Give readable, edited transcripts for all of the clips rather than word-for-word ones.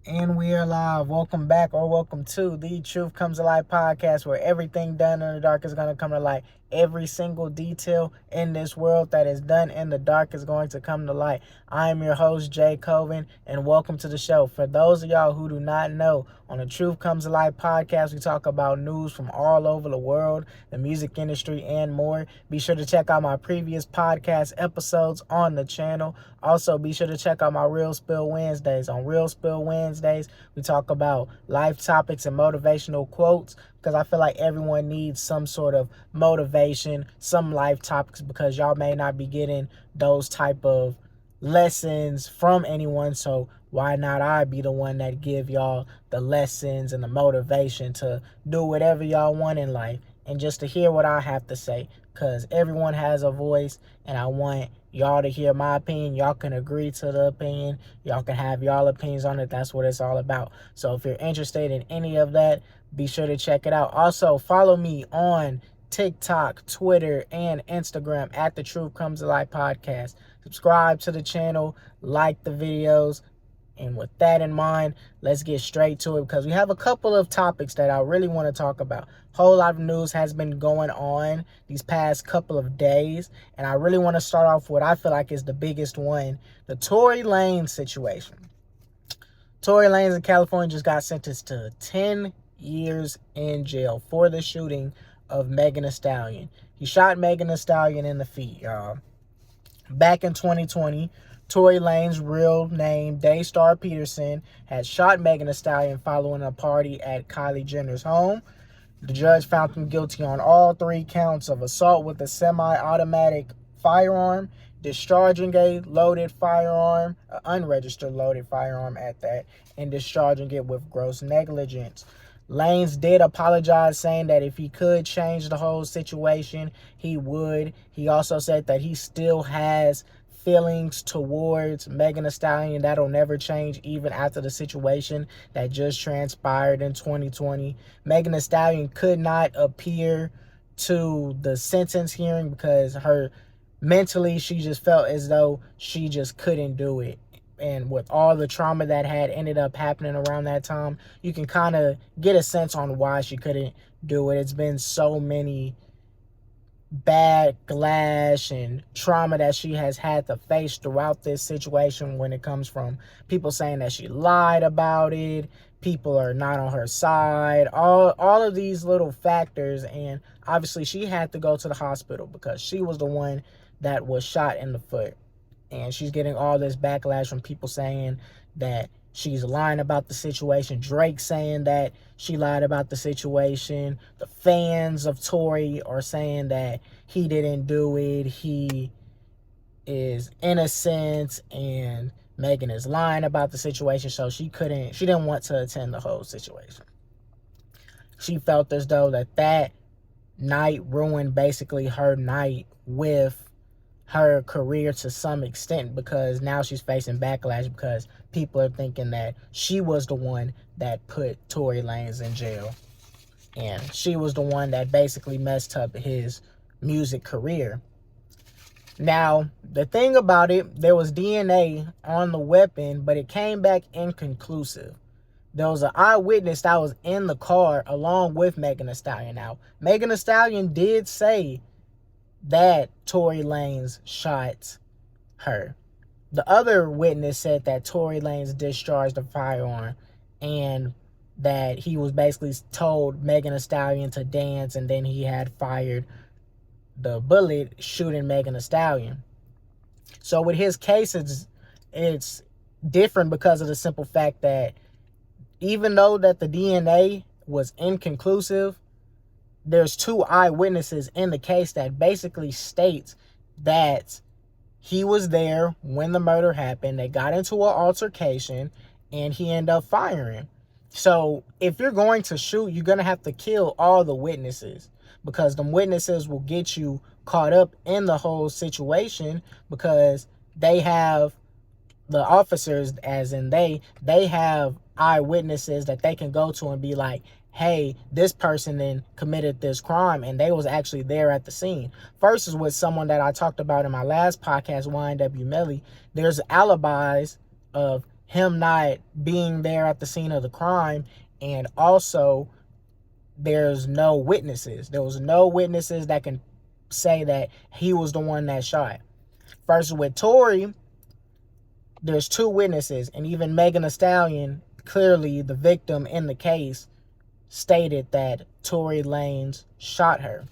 And we are live. Welcome back or welcome to the Truth Comes to Light podcast, where everything done in the dark is going to come to light. Every single detail in this world that is done in the dark is going to come to light. I am your host, Jay Coven, and welcome to the show. For those of y'all who do not know, on the Truth Comes to Light podcast, we talk about news from all over the world, the music industry, and more. Be sure to check out my previous podcast episodes on the channel. Also, be sure to check out my Real Spill Wednesdays. On Real Spill Wednesdays, we talk about life topics and motivational quotes, because I feel like everyone needs some sort of motivation, some life topics, because y'all may not be getting those type of lessons from anyone. So why not I be the one that give y'all the lessons and the motivation to do whatever y'all want in life, and just to hear what I have to say, because everyone has a voice, and I want y'all to hear my opinion. Y'all can agree to the opinion. Y'all can have y'all opinions on it. That's what it's all about. So if you're interested in any of that, be sure to check it out. Also, follow me on TikTok, Twitter, and Instagram at the Truth Comes to Light podcast. Subscribe to the channel, like the videos, and with that in mind, let's get straight to it, because we have a couple of topics that I really want to talk about. Whole lot of news has been going on these past couple of days, and I really want to start off with what I feel like is the biggest one, the Tory Lanez situation. Tory Lanez in California just got sentenced to 10 years in jail for the shooting of Megan Thee Stallion. He shot Megan Thee Stallion in the feet, y'all. Back in 2020, Tory Lanez, real name Daystar Peterson, had shot Megan Thee Stallion following a party at Kylie Jenner's home. The judge found him guilty on all 3 counts of assault with a semi-automatic firearm, discharging a loaded firearm, an unregistered loaded firearm at that, and discharging it with gross negligence. Lanez did apologize, saying that if he could change the whole situation, he would. He also said that he still has feelings towards Megan Thee Stallion. That'll never change even after the situation that just transpired in 2020. Megan Thee Stallion could not appear to the sentence hearing because her mentally, she just felt as though she just couldn't do it. And with all the trauma that had ended up happening around that time, you can kind of get a sense on why she couldn't do it. It's been so many backlash and trauma that she has had to face throughout this situation, when it comes from people saying that she lied about it, people are not on her side, all of these little factors. And obviously she had to go to the hospital because she was the one that was shot in the foot. And she's getting all this backlash from people saying that she's lying about the situation. Drake saying that she lied about the situation. The fans of Tory are saying that he didn't do it. He is innocent, and Megan is lying about the situation. So she didn't want to attend the whole situation. She felt as though that night ruined basically her night with her career to some extent, because now she's facing backlash because people are thinking that she was the one that put Tory Lanez in jail, and she was the one that basically messed up his music career. Now, the thing about it, there was DNA on the weapon, but it came back inconclusive. There was an eyewitness that was in the car along with Megan Thee Stallion. Now, Megan Thee Stallion did say that Tory Lanez shot her. The other witness said that Tory Lanez discharged a firearm, and that he was basically told Megan Thee Stallion to dance, and then he had fired the bullet shooting Megan Thee Stallion. So with his case, it's different because of the simple fact that even though that the DNA was inconclusive, there's 2 eyewitnesses in the case that basically states that he was there when the murder happened. They got into an altercation, and he ended up firing. So if you're going to shoot, you're going to have to kill all the witnesses, because the witnesses will get you caught up in the whole situation, because they have, the officers, as in they have eyewitnesses that they can go to and be like, hey, this person then committed this crime, and they was actually there at the scene. First is with someone that I talked about in my last podcast, YNW Melly. There's alibis of him not being there at the scene of the crime, and also there's no witnesses. There was no witnesses that can say that he was the one that shot. Versus with Tory, there's two witnesses, and even Megan Thee Stallion, clearly the victim in the case, stated that Tory Lanez shot her.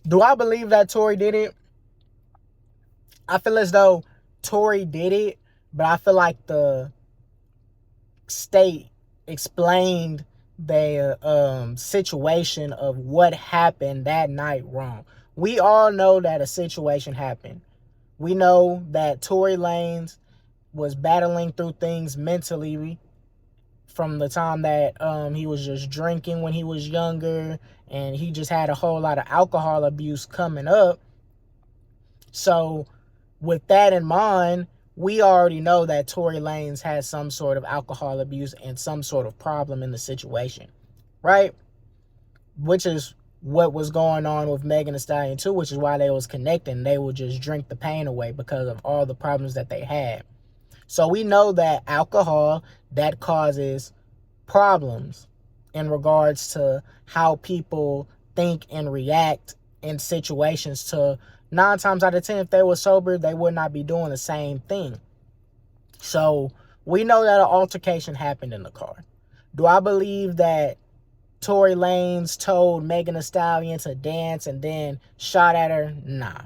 Do I believe that Tory did it? I feel as though Tory did it, but I feel like the state explained the situation of what happened that night wrong. We all know that a situation happened. We know that Tory Lanez was battling through things mentally from the time that he was just drinking when he was younger, and he just had a whole lot of alcohol abuse coming up. So with that in mind, we already know that Tory Lanez has some sort of alcohol abuse and some sort of problem in the situation, right? Which is what was going on with Megan Thee Stallion too, which is why they was connecting. They would just drink the pain away because of all the problems that they had. So we know that alcohol, that causes problems in regards to how people think and react in situations. To 9 times out of 10, if they were sober, they would not be doing the same thing. So we know that an altercation happened in the car. Do I believe that Tory Lanez told Megan Thee Stallion to dance and then shot at her? Nah.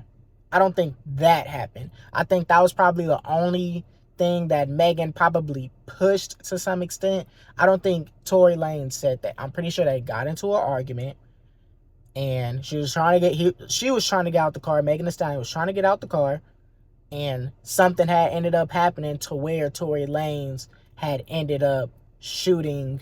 I don't think that happened. I think that was probably the only thing that Megan probably pushed to some extent. I don't think Tory Lanez said that. I'm pretty sure they got into an argument, and she was trying to get out the car. Megan Thee Stallion was trying to get out the car, and something had ended up happening to where Tory Lanez had ended up shooting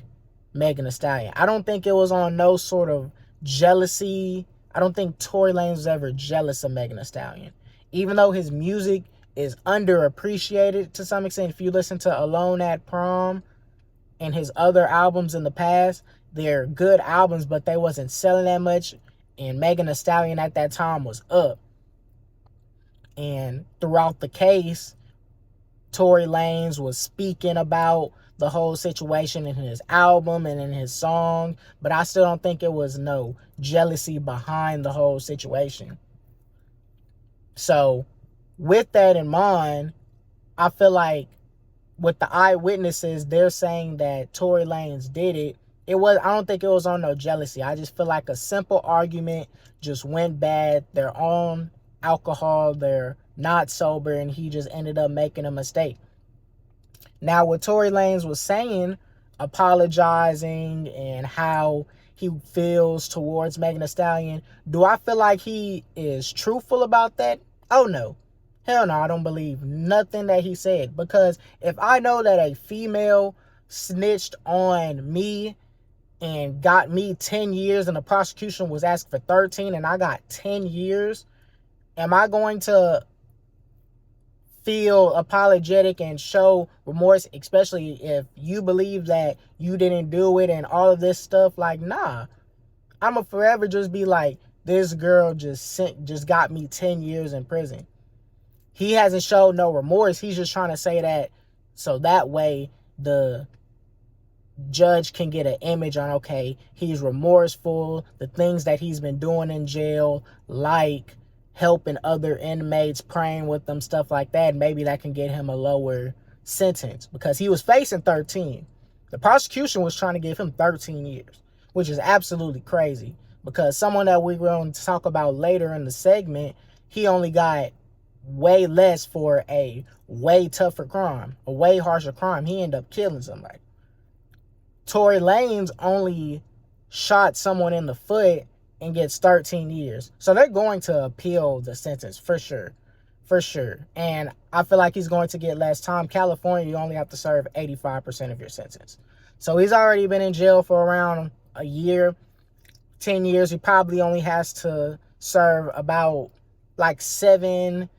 Megan Thee Stallion. I don't think it was on no sort of jealousy. I don't think Tory Lanez was ever jealous of Megan Thee Stallion. Even though his music is underappreciated to some extent. If you listen to Alone at Prom and his other albums in the past, they're good albums, but they wasn't selling that much. And Megan Thee Stallion at that time was up. And throughout the case, Tory Lanez was speaking about the whole situation in his album and in his song, but I still don't think it was no jealousy behind the whole situation. So with that in mind, I feel like with the eyewitnesses, they're saying that Tory Lanez did it. I don't think it was on no jealousy. I just feel like a simple argument just went bad. They're on alcohol, they're not sober, and he just ended up making a mistake. Now, what Tory Lanez was saying, apologizing and how he feels towards Megan Thee Stallion, do I feel like he is truthful about that? Oh no. Hell no, I don't believe nothing that he said. Because if I know that a female snitched on me and got me 10 years and the prosecution was asked for 13 and I got 10 years, am I going to feel apologetic and show remorse, especially if you believe that you didn't do it and all of this stuff? Like, nah. I'ma forever just be like, this girl just got me 10 years in prison. He hasn't showed no remorse. He's just trying to say that so that way the judge can get an image on, okay, he's remorseful. The things that he's been doing in jail, like helping other inmates, praying with them, stuff like that, maybe that can get him a lower sentence, because he was facing 13. The prosecution was trying to give him 13 years, which is absolutely crazy, because someone that we're going to talk about later in the segment, he only got way less for a way tougher crime, a way harsher crime. He ended up killing somebody. Tory Lanez only shot someone in the foot and gets 13 years. So they're going to appeal the sentence for sure. For sure. And I feel like he's going to get less time. California, you only have to serve 85% of your sentence. So he's already been in jail for around a year, 10 years. He probably only has to serve about like 8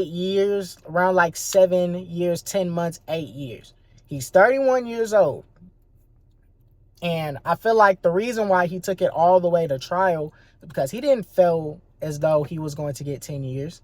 years, around like 7 years, 10 months, 8 years. He's 31 years old. And I feel like the reason why he took it all the way to trial is because he didn't feel as though he was going to get 10 years.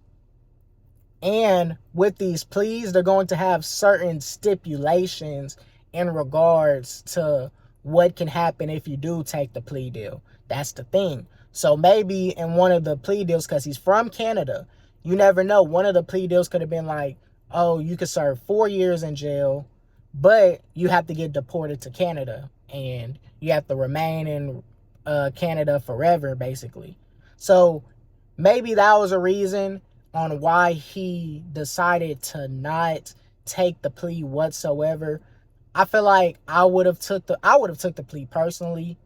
And with these pleas, they're going to have certain stipulations in regards to what can happen if you do take the plea deal. That's the thing. So maybe in one of the plea deals, because he's from Canada, you never know. One of the plea deals could have been like, oh, you could serve 4 years in jail, but you have to get deported to Canada and you have to remain in Canada forever, basically. So maybe that was a reason on why he decided to not take the plea whatsoever. I feel like I would have took the plea personally,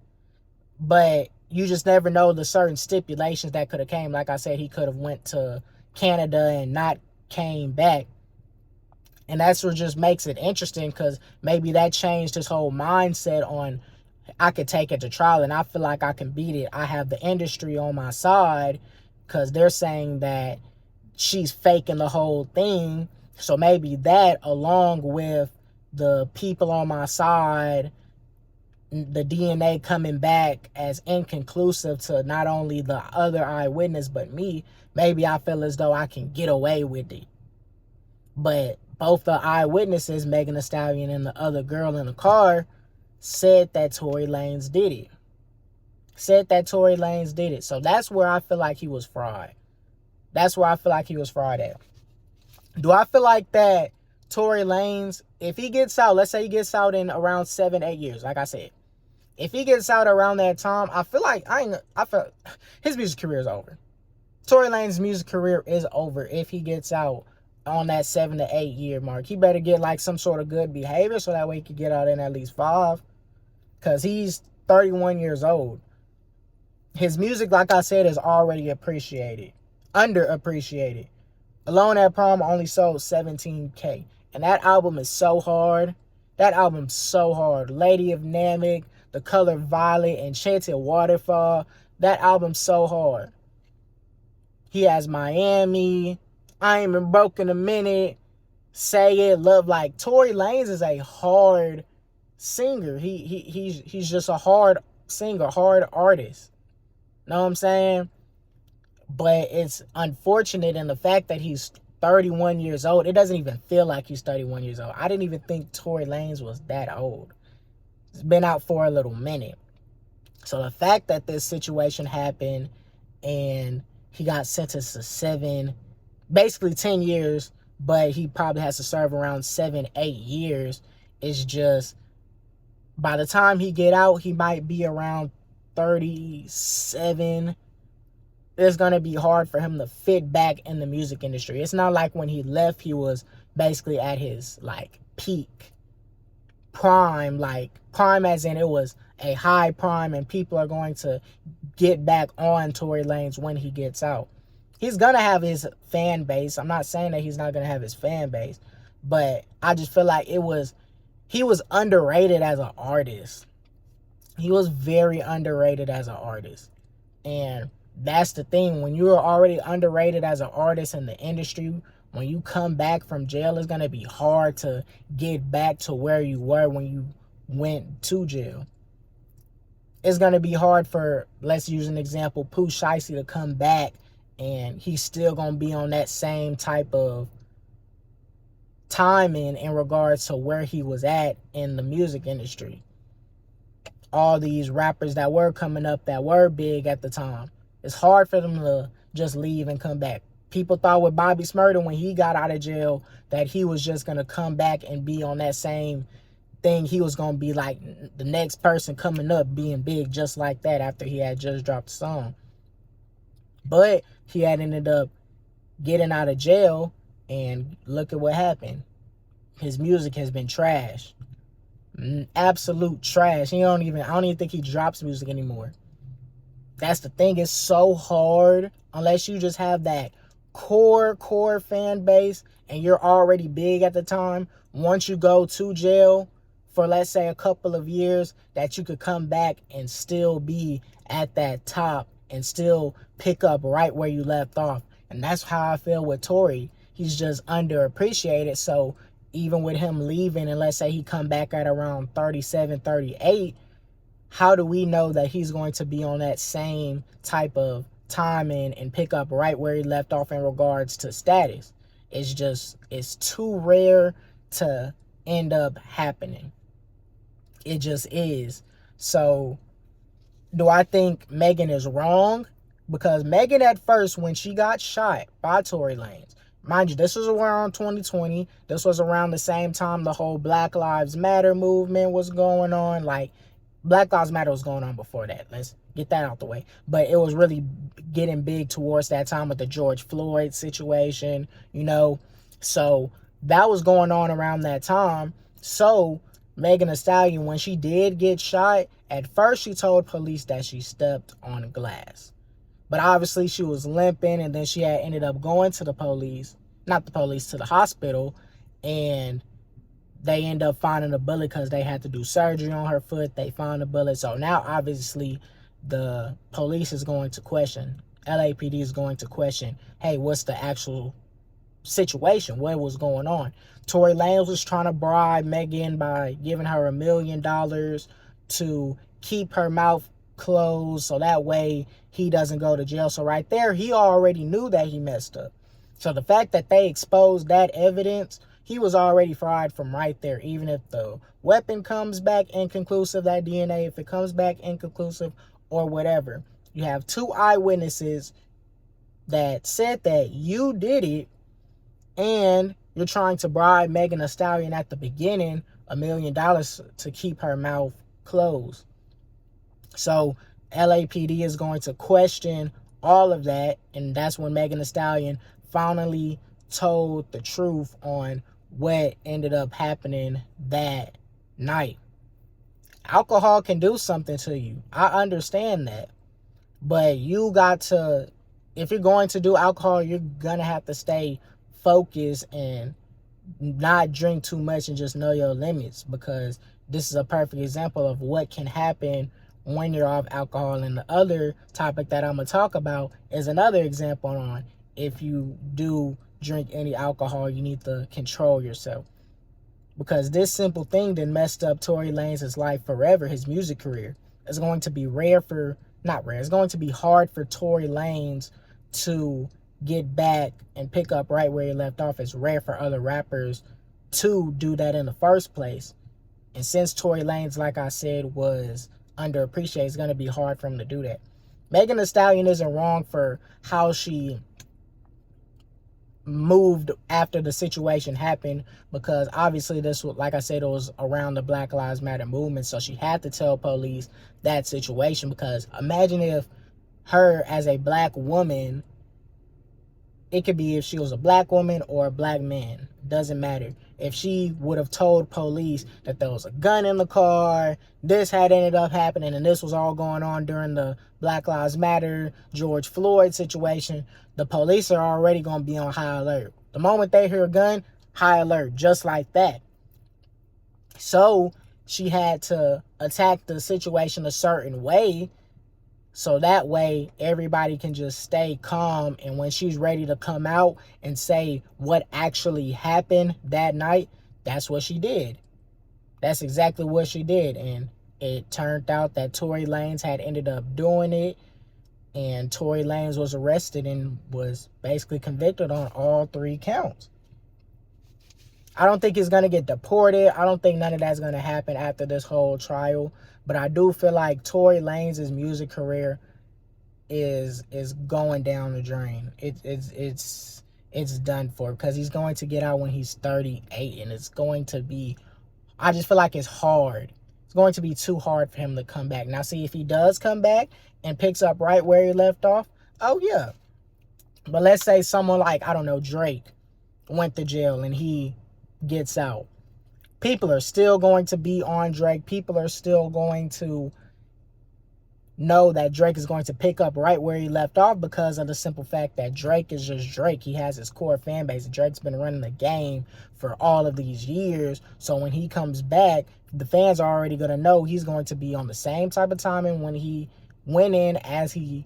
but you just never know the certain stipulations that could have came. Like I said, he could have went to Canada and not came back. And that's what just makes it interesting, because maybe that changed his whole mindset on, I could take it to trial and I feel like I can beat it. I have the industry on my side, because they're saying that she's faking the whole thing. So maybe that, along with the people on my side, the DNA coming back as inconclusive to not only the other eyewitness but me, maybe I feel as though I can get away with it. But both the eyewitnesses, Megan Thee Stallion and the other girl in the car, said that Tory Lanez did it. So that's where I feel like he was fraud. That's where I feel like he was fraud at. Do I feel like that Tory Lanez, if he gets out, let's say he gets out in around 7-8 years, like I said, if he gets out around that time, I feel like his music career is over. Tory Lanez's music career is over if he gets out on that 7 to 8 year mark. He better get like some sort of good behavior so that way he can get out in at least 5. Because he's 31 years old. His music, like I said, is already underappreciated. Alone at Prom only sold 17K. And that album is so hard. Lady of Namek, The Color Violet, Enchanted Waterfall. That album's so hard. He has Miami, I Ain't Been Broke in a Minute, Say It, Love Like. Tory Lanez is a hard singer. He's just a hard singer, hard artist. Know what I'm saying? But it's unfortunate in the fact that he's 31 years old. It doesn't even feel like he's 31 years old. I didn't even think Tory Lanez was that old. He's been out for a little minute. So the fact that this situation happened and he got sentenced to basically 10 years, but he probably has to serve around 7-8 years, is just, by the time he get out, he might be around 37. It's going to be hard for him to fit back in the music industry. It's not like when he left, he was basically at his like peak prime, like prime as in it was a high prime, and people are going to get back on Tory Lanez when he gets out. He's going to have his fan base. I'm not saying that he's not going to have his fan base, but I just feel like he was underrated as an artist. He was very underrated as an artist. And that's the thing. When you're already underrated as an artist in the industry, when you come back from jail, it's going to be hard to get back to where you were when you went to jail. It's going to be hard for, let's use an example, Pooh Shiesty to come back and he's still going to be on that same type of timing in regards to where he was at in the music industry. All these rappers that were coming up that were big at the time, it's hard for them to just leave and come back. People thought with Bobby Shmurda, when he got out of jail, that he was just going to come back and be on that same thing. He was going to be like the next person coming up being big just like that after he had just dropped the song. But he had ended up getting out of jail, and look at what happened. His music has been trash. Absolute trash. I don't even think he drops music anymore. That's the thing. It's so hard unless you just have that core fan base and you're already big at the time. Once you go to jail for, let's say, a couple of years, that you could come back and still be at that top and still pick up right where you left off. And that's how I feel with Tory. He's just underappreciated. So even with him leaving, and let's say he come back at around 37, 38, how do we know that he's going to be on that same type of timing and pick up right where he left off in regards to status? it's too rare to end up happening. It just is. So do I think Megan is wrong? Because Megan at first, when she got shot by Tory Lanez, mind you, this was around 2020. This was around the same time the whole Black Lives Matter movement was going on. Like, Black Lives Matter was going on before that. Let's get that out the way. But it was really getting big towards that time with the George Floyd situation, you know. So that was going on around that time. So Megan Thee Stallion, when she did get shot, at first she told police that she stepped on glass. But obviously she was limping, and then she had ended up going to the police, not the police, to the hospital, and they end up finding a bullet because they had to do surgery on her foot. They found a bullet. So now obviously the police is going to question, LAPD is going to question, hey, what's the actual situation? What was going on? Tory Lanez was trying to bribe Megan by giving her $1 million to keep her mouth closed so that way he doesn't go to jail. So right there, he already knew that he messed up. So the fact that they exposed that evidence, he was already fried from right there. Even if the weapon comes back inconclusive, that DNA, if it comes back inconclusive or whatever, you have two eyewitnesses that said that you did it, and you're trying to bribe Megan Thee Stallion at the beginning $1 million to keep her mouth closed. So LAPD is going to question all of that, and that's when Megan Thee Stallion finally told the truth on what ended up happening that night. Alcohol can do something to you. I understand that. But you got to, if you're going to do alcohol, you're going to have to stay focused and not drink too much and just know your limits, because this is a perfect example of what can happen when you're off alcohol. And the other topic that I'm going to talk about is another example on if you do drink any alcohol, you need to control yourself. Because this simple thing that messed up Tory Lanez's life forever, his music career. It's going to be it's going to be hard for Tory Lanez to get back and pick up right where he left off. It's rare for other rappers to do that in the first place. And since Tory Lanez, like I said, was underappreciated, it's going to be hard for him to do that. Megan Thee Stallion isn't wrong for how she moved after the situation happened, because obviously this was, like I said, it was around the Black Lives Matter movement, so she had to tell police that situation. Because imagine if her as a black woman, it could be if she was a black woman or a black man, doesn't matter, if she would have told police that there was a gun in the car, this had ended up happening, and this was all going on during the Black Lives Matter, George Floyd situation, the police are already going to be on high alert. The moment they hear a gun, high alert, just like that. So she had to attack the situation a certain way, so that way everybody can just stay calm. And when she's ready to come out and say what actually happened that night, that's what she did. That's exactly what she did. And it turned out that Tory Lanez had ended up doing it. And Tory Lanez was arrested and was basically convicted on all 3 counts. I don't think he's going to get deported. I don't think none of that's going to happen after this whole trial. But I do feel like Tory Lanez's music career is going down the drain. It's done for, because he's going to get out when he's 38, and it's going to be, I just feel like it's hard. It's going to be too hard for him to come back. Now, see, if he does come back and picks up right where he left off, oh yeah. But let's say someone like, I don't know, Drake went to jail and he gets out. People are still going to be on Drake. People are still going to know that Drake is going to pick up right where he left off, because of the simple fact that Drake is just Drake. He has his core fan base. Drake's been running the game for all of these years. So when he comes back, the fans are already going to know he's going to be on the same type of timing when he went in as he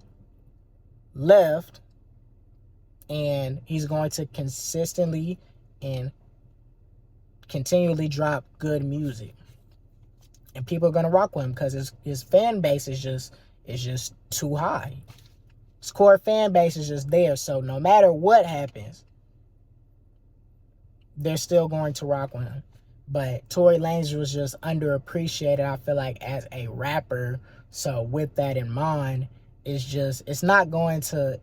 left. And he's going to consistently and continually drop good music, and people are gonna rock with him because his fan base is just too high. His core fan base is just there. So no matter what happens, they're still going to rock with him. But Tory Lanez was just underappreciated, I feel like, as a rapper. So with that in mind, it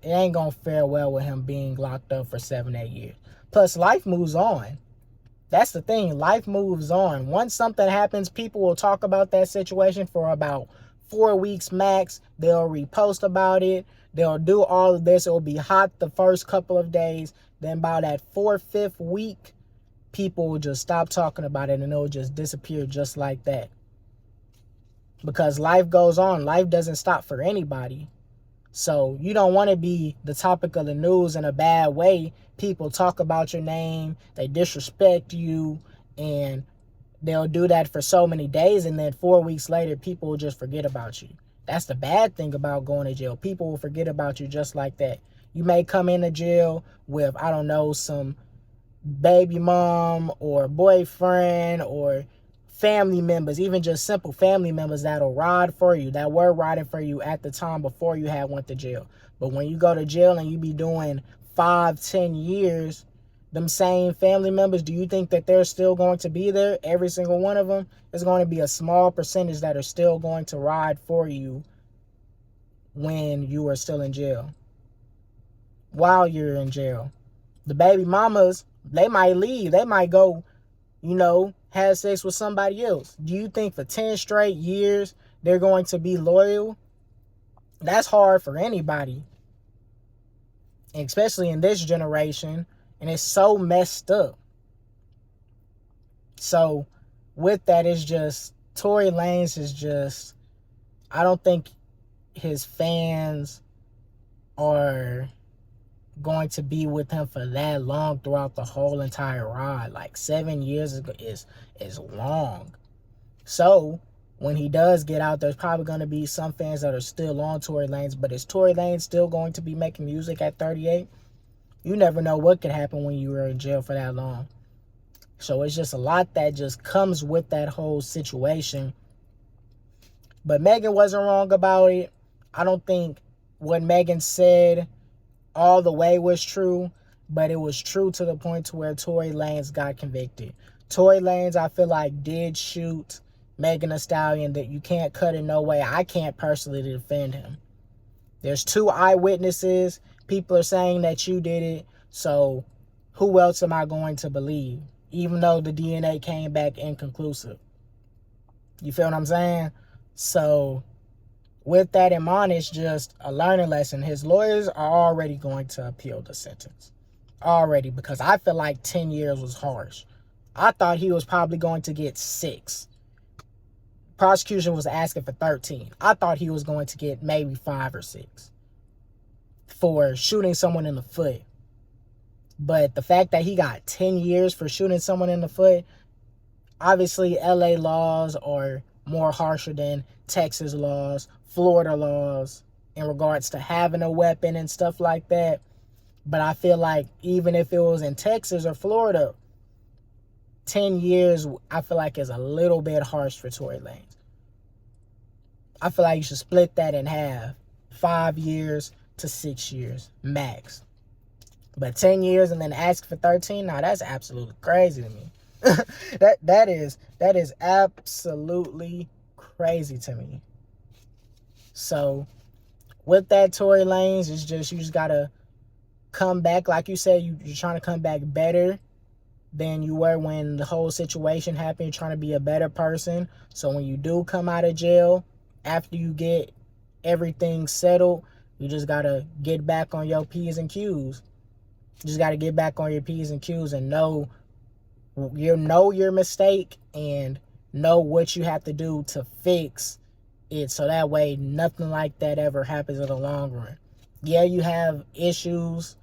ain't gonna fare well with him being locked up for 7-8 years. Plus, life moves on. That's the thing. Life moves on. Once something happens, people will talk about that situation for about 4 weeks max. They'll repost about it. They'll do all of this. It'll be hot the first couple of days. Then by that 4th, 5th week, people will just stop talking about it and it'll just disappear just like that. Because life goes on. Life doesn't stop for anybody. So you don't want to be the topic of the news in a bad way. People talk about your name, they disrespect you, and they'll do that for so many days, and then 4 weeks later, people will just forget about you. That's the bad thing about going to jail. People will forget about you just like that. You may come into jail with, I don't know, some baby mom or boyfriend or family members, even just simple family members that'll ride for you, that were riding for you at the time before you had went to jail. But when you go to jail and you be doing 5-10 years, them same family members, do you think that they're still going to be there? Every single one of them? Is going to be a small percentage that are still going to ride for you when you are still in jail, while you're in jail. The baby mamas, they might leave. They might go, have sex with somebody else. Do you think for 10 straight years they're going to be loyal? That's hard for anybody, especially in this generation, and it's so messed up. So with that, it's just, Tory Lanez is just, I don't think his fans are going to be with him for that long throughout the whole entire ride. Like 7 years is long. So when he does get out, there's probably going to be some fans that are still on Tory Lanez. But is Tory Lanez still going to be making music at 38? You never know what could happen when you were in jail for that long. So it's just a lot that just comes with that whole situation. But Megan wasn't wrong about it. I don't think what Megan said all the way was true, but it was true to the point to where Tory Lanez got convicted. Tory Lanez, I feel like, did shoot Megan Thee Stallion. That you can't cut in no way. I can't personally defend him. There's 2 eyewitnesses. People are saying that you did it. So who else am I going to believe? Even though the DNA came back inconclusive. You feel what I'm saying? So with that in mind, it's just a learning lesson. His lawyers are already going to appeal the sentence. Already, because I feel like 10 years was harsh. I thought he was probably going to get 6. Prosecution was asking for 13. I thought he was going to get maybe 5 or 6 for shooting someone in the foot. But the fact that he got 10 years for shooting someone in the foot, obviously LA laws are more harsher than Texas laws, Florida laws in regards to having a weapon and stuff like that. But I feel like even if it was in Texas or Florida, 10 years, I feel like is a little bit harsh for Tory Lanez. I feel like you should split that in half. 5 years to 6 years, max. But 10 years and then ask for 13, now that's absolutely crazy to me. that is absolutely crazy to me. So with that, Tory Lanez, it's just, you just gotta come back. Like you said, you're trying to come back better than you were when the whole situation happened. You're trying to be a better person. So when you do come out of jail, after you get everything settled, you just gotta get back on your P's and Q's. You just gotta get back on your P's and Q's and know your mistake and know what you have to do to fix it, so that way nothing like that ever happens in the long run. Yeah, you have issues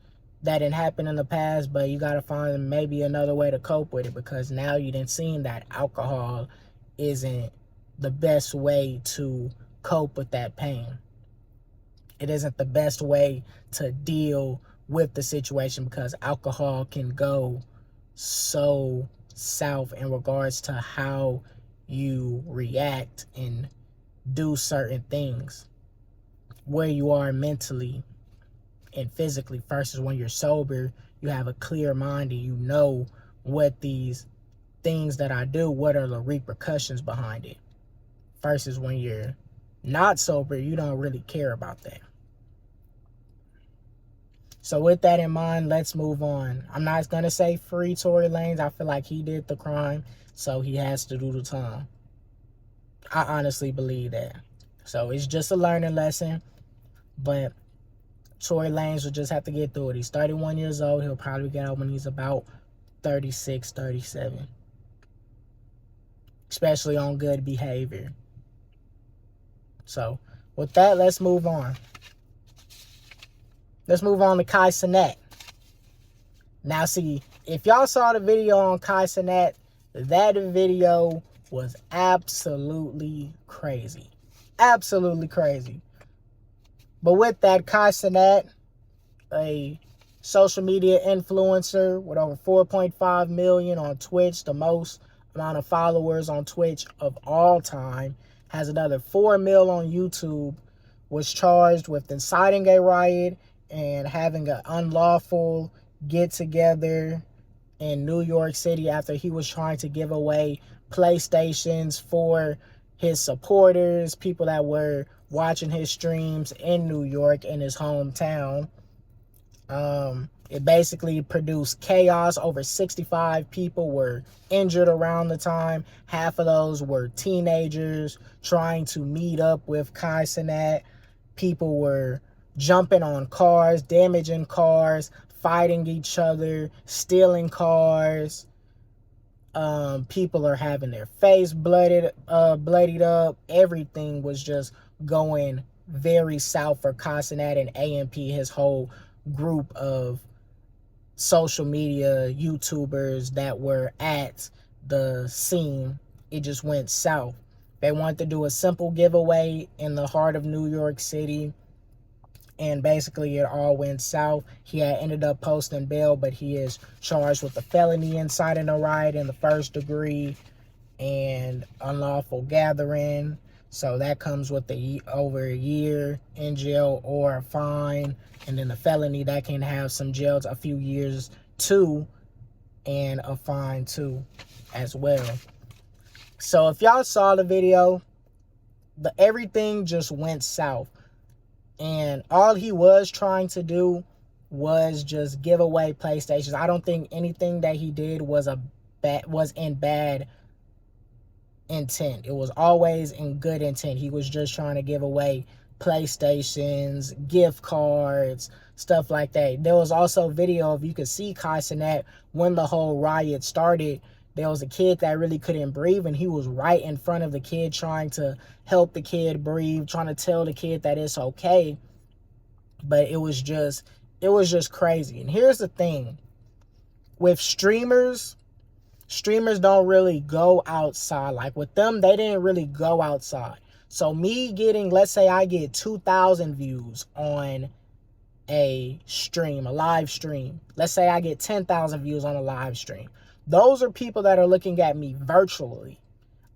that didn't happen in the past, but you gotta find maybe another way to cope with it, because now you done seen that alcohol isn't the best way to cope with that pain. It isn't the best way to deal with the situation, because alcohol can go so south in regards to how you react and do certain things, where you are mentally and physically, versus when you're sober, you have a clear mind and you know what these things that I do, what are the repercussions behind it. Versus when you're not sober, you don't really care about that. So with that in mind, let's move on. I'm not going to say free Tory Lanez. I feel like he did the crime, so he has to do the time. I honestly believe that. So it's just a learning lesson, but Tory Lanez will just have to get through it. He's 31 years old. He'll probably get out when he's about 36, 37. Especially on good behavior. So with that, let's move on. Let's move on to Cenat. Now, see, if y'all saw the video on Cenat, that video was absolutely crazy. Absolutely crazy. But with that, Cenat, a social media influencer with over 4.5 million on Twitch, the most amount of followers on Twitch of all time, has another 4 mil on YouTube, was charged with inciting a riot and having an unlawful get-together in New York City after he was trying to give away PlayStations for his supporters, people that were watching his streams in New York, in his hometown. It basically produced chaos. Over 65 people were injured around the time. Half of those were teenagers trying to meet up with Cenat. People were jumping on cars, damaging cars, fighting each other, stealing cars. People are having their face bloodied up. Everything was just going very south for Cenat and AMP, his whole group of social media YouTubers that were at the scene. It just went south. They wanted to do a simple giveaway in the heart of New York City, and basically it all went south. He had ended up posting bail, but he is charged with a felony inciting a riot in the first degree and unlawful gathering. So that comes with over a year in jail or a fine. And then the felony, that can have some jails, a few years too, and a fine too as well. So if y'all saw the video, everything just went south. And all he was trying to do was just give away PlayStations. I don't think anything that he did was in bad intent. It was always in good intent. He was just trying to give away PlayStations, gift cards, stuff like that. There was also video of, you could see Cenat when the whole riot started. There was a kid that really couldn't breathe, and he was right in front of the kid trying to help the kid breathe, trying to tell the kid that it's okay. But it was just crazy. And here's the thing. With streamers don't really go outside. Like with them, they didn't really go outside. So me getting, let's say I get 2,000 views on a stream, a live stream. Let's say I get 10,000 views on a live stream. Those are people that are looking at me virtually.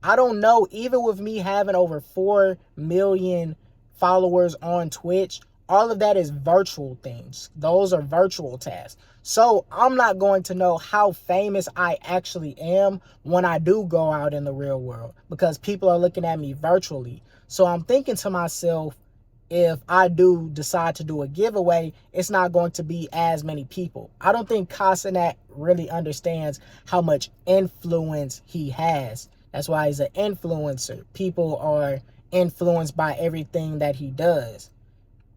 I don't know, even with me having over 4 million followers on Twitch, all of that is virtual things. Those are virtual tasks. So I'm not going to know how famous I actually am when I do go out in the real world, because people are looking at me virtually. So I'm thinking to myself, if I do decide to do a giveaway, it's not going to be as many people. I don't think Cenat really understands how much influence he has. That's why he's an influencer. People are influenced by everything that he does.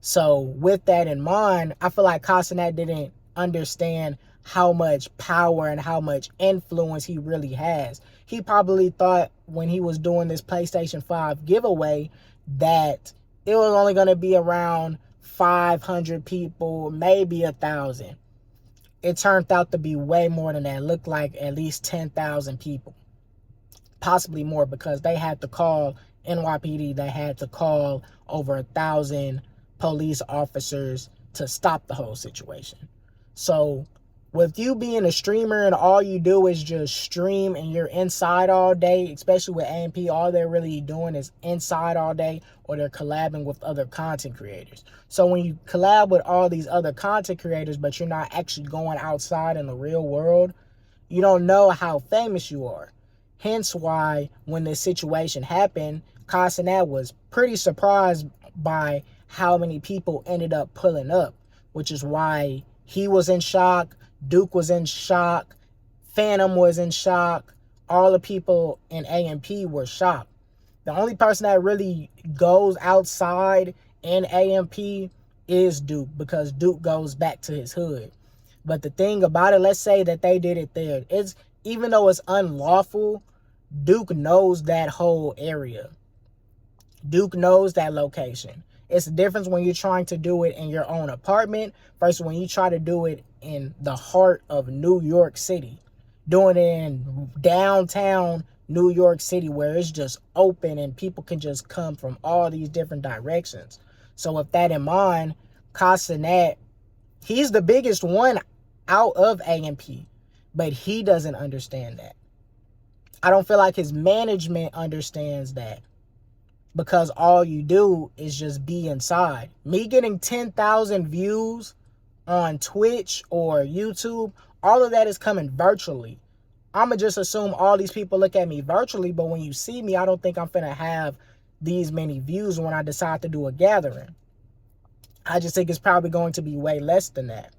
So with that in mind, I feel like Cenat didn't understand how much power and how much influence he really has. He probably thought when he was doing this PlayStation 5 giveaway that it was only going to be around 500 people, maybe 1,000. It turned out to be way more than that. It looked like at least 10,000 people. Possibly more, because they had to call NYPD. They had to call over 1,000 police officers to stop the whole situation. So with you being a streamer and all you do is just stream and you're inside all day, especially with AMP, all they're really doing is inside all day, or they're collabing with other content creators. So when you collab with all these other content creators, but you're not actually going outside in the real world, You don't know how famous you are. Hence why when this situation happened, Cenat was pretty surprised by how many people ended up pulling up, which is why he was in shock, Duke was in shock, Phantom was in shock, all the people in A&P were shocked. The only person that really goes outside in A&P is Duke, because Duke goes back to his hood. But the thing about it, let's say that they did it there. It's, even though it's unlawful, Duke knows that whole area. Duke knows that location. It's the difference when you're trying to do it in your own apartment versus when you try to do it in the heart of New York City. Doing it in downtown New York City where it's just open and people can just come from all these different directions. So with that in mind, Cenat, he's the biggest one out of A&P, but he doesn't understand that. I don't feel like his management understands that, because all you do is just be inside. Me getting 10,000 views on Twitch or YouTube, all of that is coming virtually. I'ma just assume all these people look at me virtually, but when you see me, I don't think I'm finna have these many views when I decide to do a gathering. I just think it's probably going to be way less than that.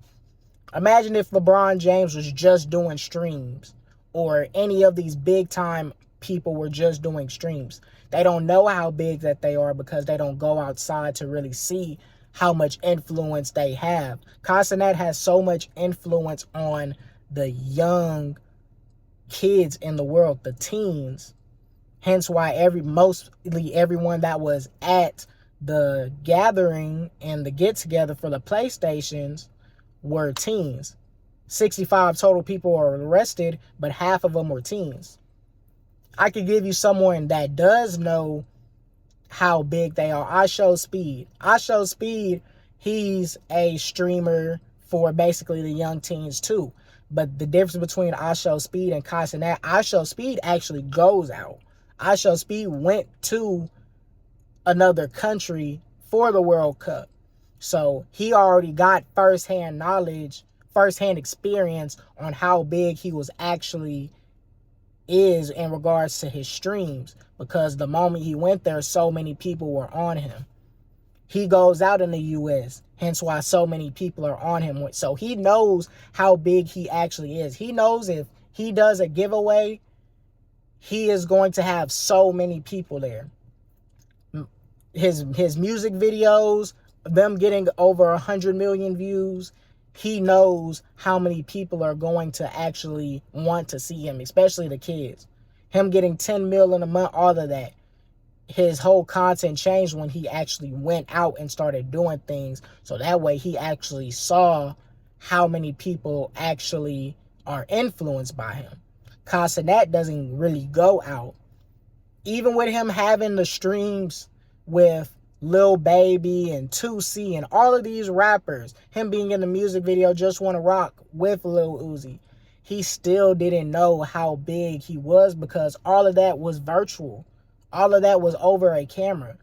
Imagine if LeBron James was just doing streams, or any of these big time people were just doing streams. They don't know how big that they are because they don't go outside to really see how much influence they have. Cenat has so much influence on the young kids in the world, the teens. Hence why mostly everyone that was at the gathering and the get together for the PlayStations were teens. 65 total people were arrested, but half of them were teens. I could give you someone that does know how big they are. I Show Speed. He's a streamer for basically the young teens too. But the difference between I Show Speed and Cenat, I Show Speed actually goes out. I Show Speed went to another country for the World Cup. So he already got firsthand knowledge, firsthand experience on how big he was actually is in regards to his streams, because the moment he went there, so many people were on him. He goes out in the US, hence why so many people are on him. So he knows how big he actually is. He knows if he does a giveaway, he is going to have so many people there. His music videos, them getting over 100 million views, he knows how many people are going to actually want to see him, especially the kids. Him getting 10 mil in a month, all of that. His whole content changed when he actually went out and started doing things. So that way he actually saw how many people actually are influenced by him. Cenat doesn't really go out. Even with him having the streams with Lil Baby and 2C and all of these rappers, him being in the music video Just Wanna Rock with Lil Uzi, he still didn't know how big he was, because all of that was virtual. All of that was over a camera.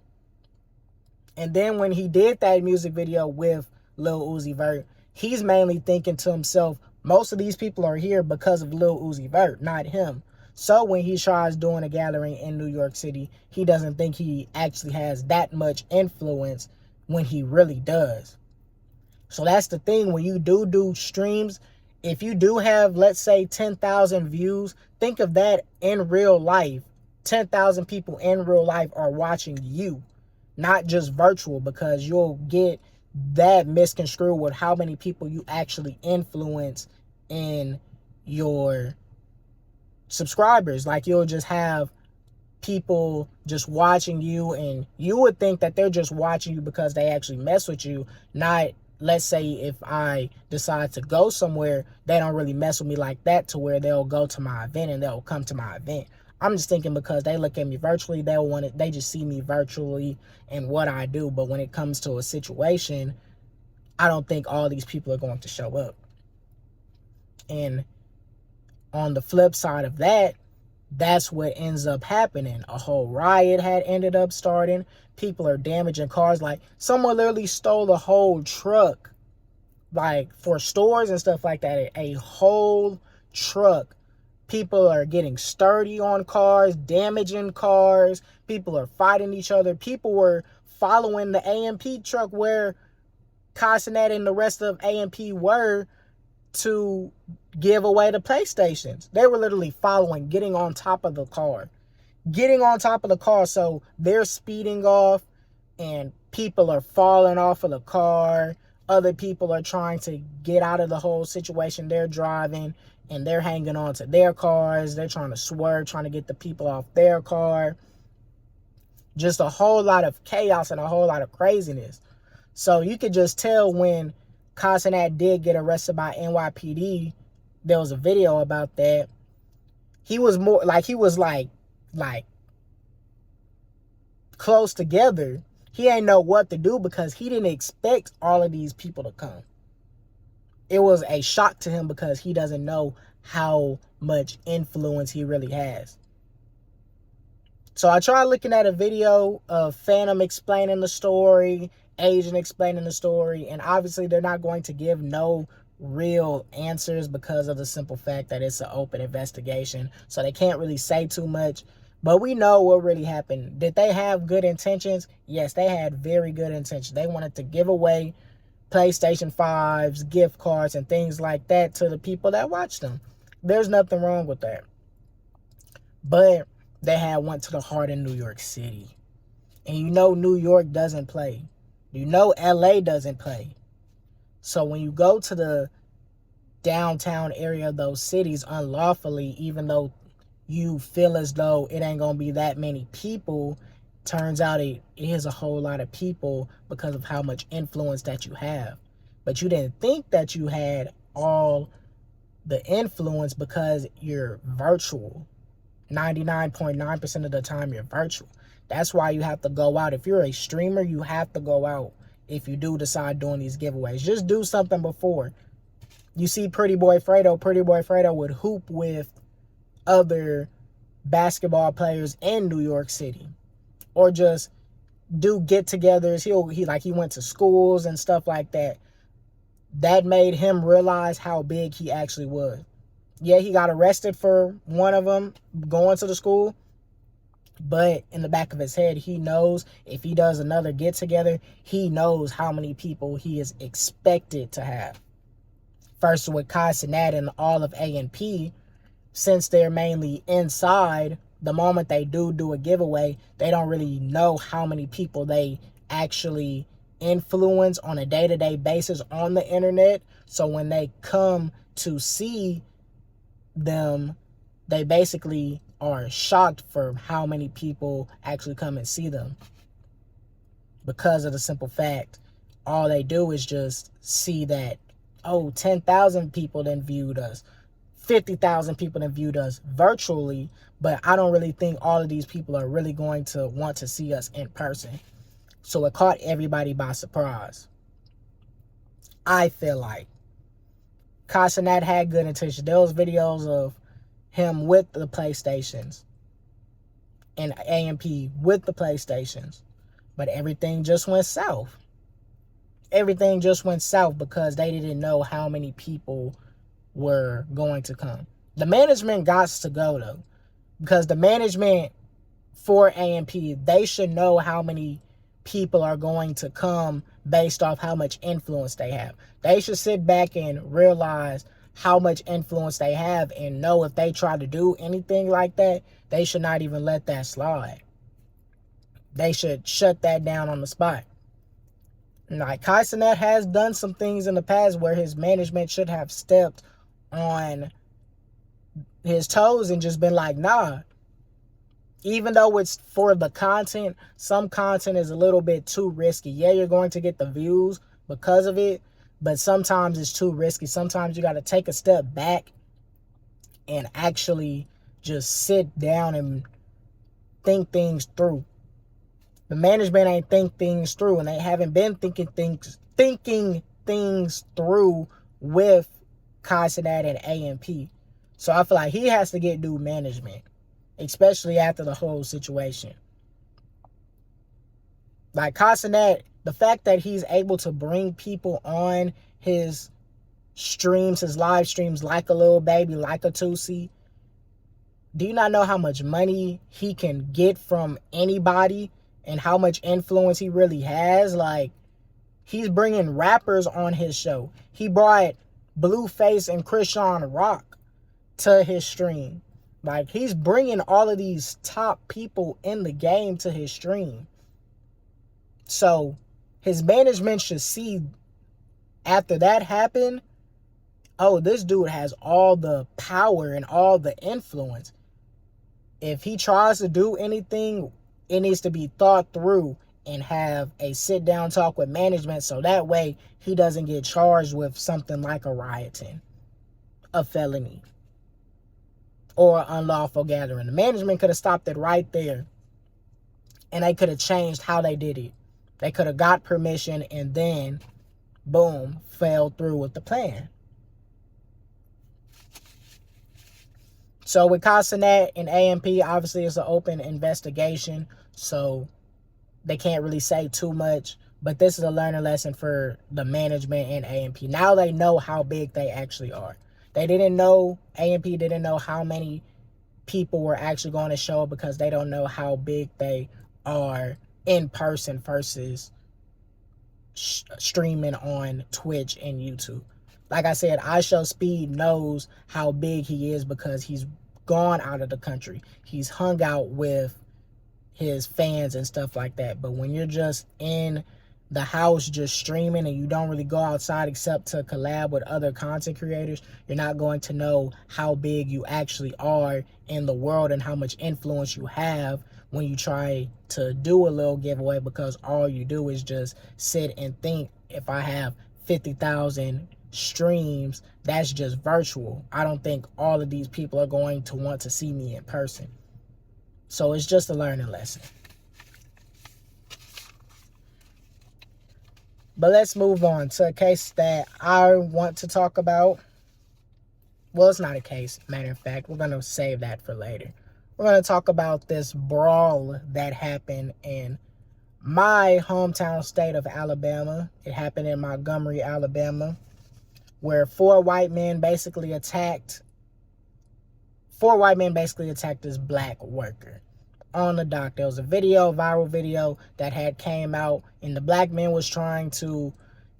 And then when he did that music video with Lil Uzi Vert, he's mainly thinking to himself, most of these people are here because of Lil Uzi Vert, not him. So when he tries doing a gathering in New York City, he doesn't think he actually has that much influence when he really does. So that's the thing. When you do streams, if you do have, let's say, 10,000 views, think of that in real life. 10,000 people in real life are watching you, not just virtual, because you'll get that misconstrued with how many people you actually influence in your subscribers. Like, you'll just have people just watching you, and you would think that they're just watching you because they actually mess with you. Not, let's say if I decide to go somewhere, they don't really mess with me like that to where they'll go to my event and they'll come to my event. I'm just thinking because they look at me virtually, they just see me virtually and what I do. But when it comes to a situation, I don't think all these people are going to show up. And on the flip side of that, that's what ends up happening. A whole riot had ended up starting. People are damaging cars. Like, someone literally stole a whole truck, like, for stores and stuff like that. A whole truck People are getting sturdy on cars, damaging cars. People are fighting each other. People were following the AMP truck where Cenat and the rest of AMP were to give away the PlayStations. They were literally following, getting on top of the car. Getting on top of the car, so they're speeding off and people are falling off of the car. Other people are trying to get out of the whole situation they're driving, and they're hanging on to their cars. They're trying to swerve, trying to get the people off their car. Just a whole lot of chaos and a whole lot of craziness. So you could just tell when Cenat did get arrested by NYPD, there was a video about that. He was more like, he was like close together. He ain't know what to do because he didn't expect all of these people to come. It was a shock to him because he doesn't know how much influence he really has. So I tried looking at a video of Phantom explaining the story, Agent explaining the story, and obviously they're not going to give no real answers because of the simple fact that it's an open investigation. So they can't really say too much. But we know what really happened. Did they have good intentions? Yes, they had very good intentions. They wanted to give away PlayStation 5s, gift cards, and things like that to the people that watched them. There's nothing wrong with that. But they had went to the heart in New York City. And you know New York doesn't play. You know LA doesn't play. So when you go to the downtown area of those cities unlawfully, even though you feel as though it ain't gonna be that many people, turns out it is a whole lot of people because of how much influence that you have. But you didn't think that you had all the influence because you're virtual. 99.9% of the time you're virtual. That's why you have to go out. If you're a streamer, you have to go out if you do decide doing these giveaways. Just do something before. You see Pretty Boy Fredo would hoop with other basketball players in New York City, or just do get-togethers. He went to schools and stuff like that. That made him realize how big he actually was. Yeah, he got arrested for one of them going to the school, but in the back of his head, he knows if he does another get-together, he knows how many people he is expected to have. First with Cenat and all of A&P, since they're mainly inside, the moment they do a giveaway, they don't really know how many people they actually influence on a day-to-day basis on the internet. So when they come to see them, they basically are shocked for how many people actually come and see them. Because of the simple fact, all they do is just see that, oh, 10,000 people then viewed us. 50,000 people that viewed us virtually, but I don't really think all of these people are really going to want to see us in person. So it caught everybody by surprise. I feel like Cenat had good intentions. There was videos of him with the PlayStations and AMP with the PlayStations, but everything just went south. Everything just went south because they didn't know how many people were going to come. The management got to go though, because the management for AMP, they should know how many people are going to come based off how much influence they have. They should sit back and realize how much influence they have and know if they try to do anything like that, they should not even let that slide. They should shut that down on the spot. Like Cenat has done some things in the past where his management should have stepped on his toes and just been like, nah. Even though it's for the content, some content is a little bit too risky. Yeah, you're going to get the views because of it, but sometimes it's too risky. Sometimes you got to take a step back and actually just sit down and think things through. The management ain't think things through, and they haven't been thinking things through with Cenat and AMP. So I feel like he has to get new management, especially after the whole situation. Like Cenat, the fact that he's able to bring people on his streams, his live streams, like a little baby, like a Tusi, Do you not know how much money he can get from anybody and how much influence he really has? Like, he's bringing rappers on his show. He brought Blueface and Krishan Rock to his stream. Like, he's bringing all of these top people in the game to his stream. So his management should see, after that happened, oh, this dude has all the power and all the influence. If he tries to do anything, it needs to be thought through and have a sit down talk with management, so that way he doesn't get charged with something like a rioting, a felony, or unlawful gathering. The management could have stopped it right there, and they could have changed how they did it. They could have got permission and then, boom, fell through with the plan. So with Cenat and AMP, obviously it's an open investigation, so they can't really say too much. But this is a learning lesson for the management and AMP. Now they know how big they actually are. They didn't know, AMP didn't know how many people were actually going to show up because they don't know how big they are in person versus streaming on Twitch and YouTube. Like I said, iShowSpeed knows how big he is because he's gone out of the country. He's hung out with his fans and stuff like that. But when you're just in the house just streaming and you don't really go outside except to collab with other content creators, you're not going to know how big you actually are in the world and how much influence you have when you try to do a little giveaway, because all you do is just sit and think, if I have 50,000 streams, that's just virtual. I don't think all of these people are going to want to see me in person. So it's just a learning lesson. But let's move on to a case that I want to talk about. Well, it's not a case, matter of fact. We're going to save that for later. We're going to talk about this brawl that happened in my hometown state of Alabama. It happened in Montgomery, Alabama, where four white men basically attacked this black worker on the dock. There was a viral video that had came out, and the black man was trying to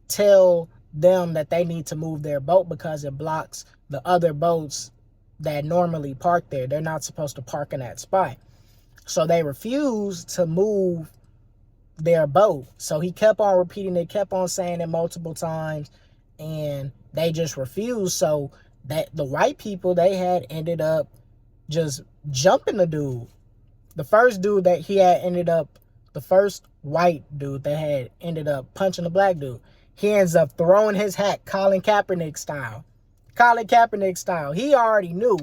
tell them that they need to move their boat because it blocks the other boats that normally park there. They're not supposed to park in that spot. So they refused to move their boat. So he kept on repeating it, kept on saying it multiple times, and they just refused. So that the white people, they had ended up just jumping the dude. The first white dude that had ended up punching the black dude, he ends up throwing his hat, Colin Kaepernick style. He already knew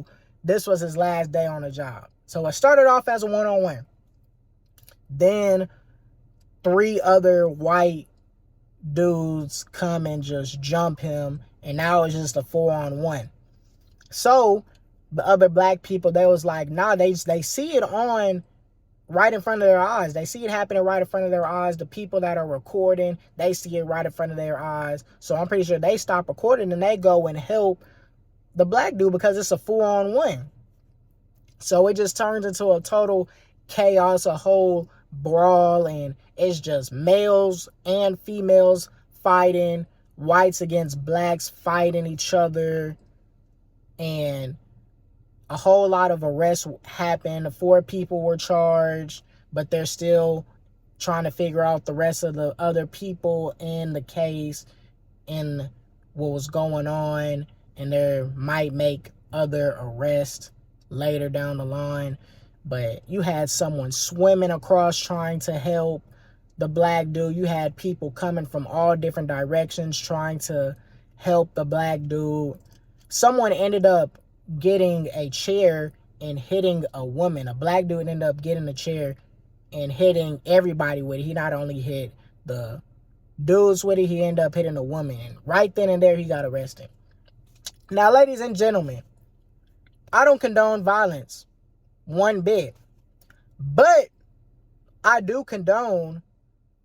this was his last day on the job. So it started off as a one-on-one. Then 3 other white dudes come and just jump him, and now it's just a 4-on-1. So the other black people, they was like, nah, they see it on right in front of their eyes. They see it happening right in front of their eyes. The people that are recording, they see it right in front of their eyes. So I'm pretty sure they stop recording and they go and help the black dude because it's a 4-on-1. So it just turns into a total chaos, a whole brawl, and it's just males and females fighting, whites against blacks fighting each other, and a whole lot of arrests happened. 4 people were charged, but they're still trying to figure out the rest of the other people in the case and what was going on, and they might make other arrests later down the line. But you had someone swimming across trying to help the black dude. You had people coming from all different directions trying to help the black dude. Someone ended up getting a chair and hitting a woman. A black dude ended up getting a chair and hitting everybody with it. He not only hit the dudes with it, he ended up hitting a woman. And right then and there, he got arrested. Now, ladies and gentlemen, I don't condone violence one bit, but I do condone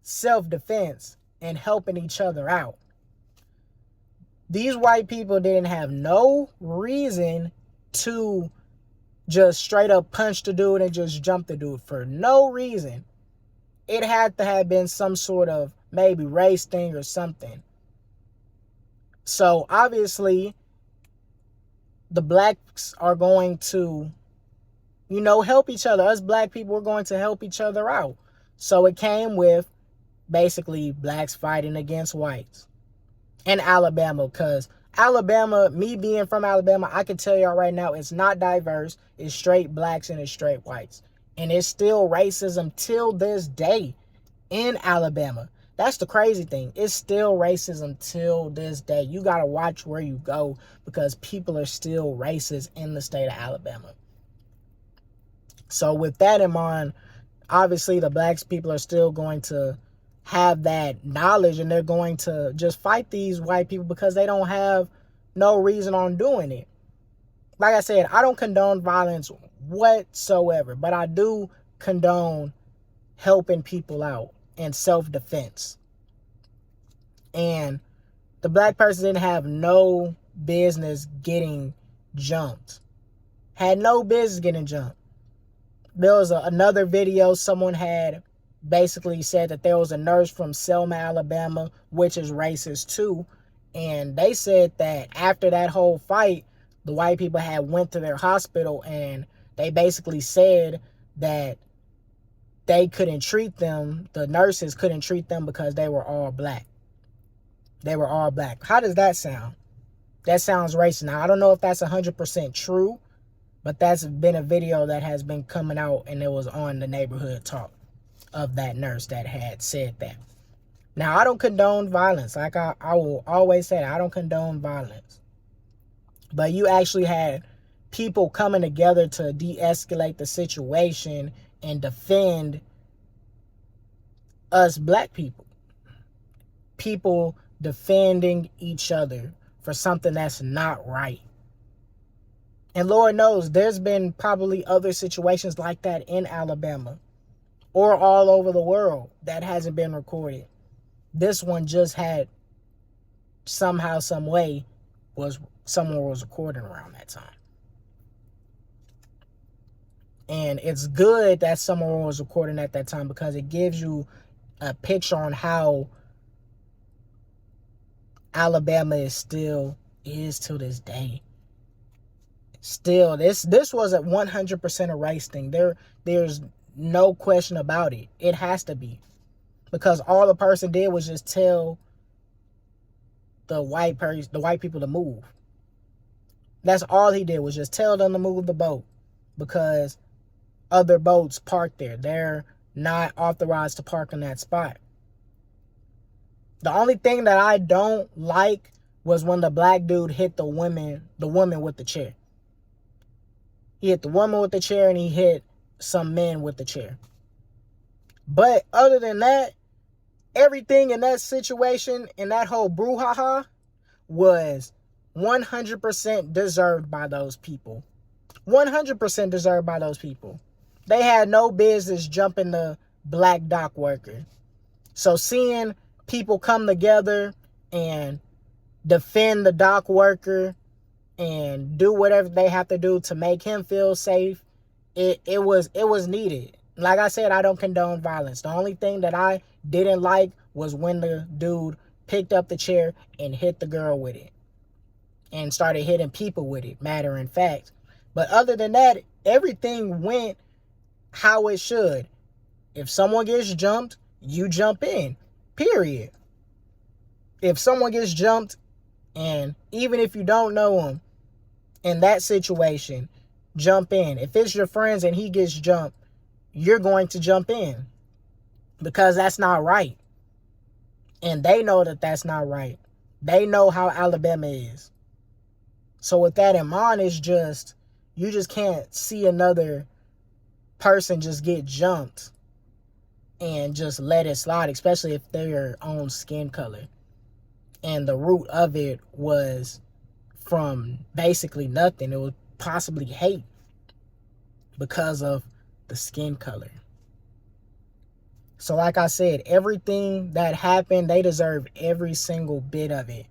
self-defense and helping each other out. These white people didn't have no reason to just straight up punched the dude and just jumped the dude for no reason. It had to have been some sort of maybe race thing or something. So obviously, the blacks are going to, help each other. Us black people are going to help each other out. So it came with basically blacks fighting against whites in Alabama, because Alabama, me being from Alabama, I can tell y'all right now, it's not diverse. It's straight blacks and it's straight whites. And it's still racism till this day in Alabama. That's the crazy thing. It's still racism till this day. You got to watch where you go, because people are still racist in the state of Alabama. So with that in mind, obviously the blacks people are still going to have that knowledge, and they're going to just fight these white people because they don't have no reason on doing it. Like I said, I don't condone violence whatsoever, but I do condone helping people out in self-defense. And the black person didn't have no business getting jumped. Had no business getting jumped. There was another video, someone had basically said that there was a nurse from Selma, Alabama, which is racist too. And they said that after that whole fight, the white people had went to their hospital and they basically said that they couldn't treat them, the nurses couldn't treat them because they were all black. They were all black. How does that sound? That sounds racist. Now, I don't know if that's 100% true, but that's been a video that has been coming out, and it was on the Neighborhood Talk of that nurse that had said that. Now, I don't condone violence. Like I will always say, I don't condone violence. But you actually had people coming together to de-escalate the situation and defend us black people. People defending each other for something that's not right. And Lord knows there's been probably other situations like that in Alabama or all over the world that hasn't been recorded. This one just had somehow, some way, someone was recording around that time. And it's good that someone was recording at that time, because it gives you a picture on how Alabama is to this day. Still, this was a 100% a race thing. There's no question about it. It has to be, because all the person did was just tell the white people to move. That's all he did, was just tell them to move the boat, because other boats parked there. They're not authorized to park in that spot. The only thing that I don't like was when the black dude hit the woman with the chair. He hit the woman with the chair and he hit some men with the chair. But other than that, everything in that situation, in that whole brouhaha, was 100% deserved by those people. 100% deserved by those people. They had no business jumping the black dock worker. So seeing people come together and defend the dock worker and do whatever they have to do to make him feel safe, it was needed. Like I said, I don't condone violence. The only thing that I didn't like was when the dude picked up the chair and hit the girl with it and started hitting people with it, matter of fact. But other than that, everything went how it should. If someone gets jumped, you jump in, period. If someone gets jumped, and even if you don't know him, in that situation, jump in. If it's your friends and he gets jumped, you're going to jump in, because that's not right. And they know that that's not right. They know how Alabama is. So with that in mind, it's just, you just can't see another person just get jumped and just let it slide, especially if they're your own skin color. And the root of it was from basically nothing. It was possibly hate because of the skin color. So like I said, everything that happened, they deserve every single bit of it.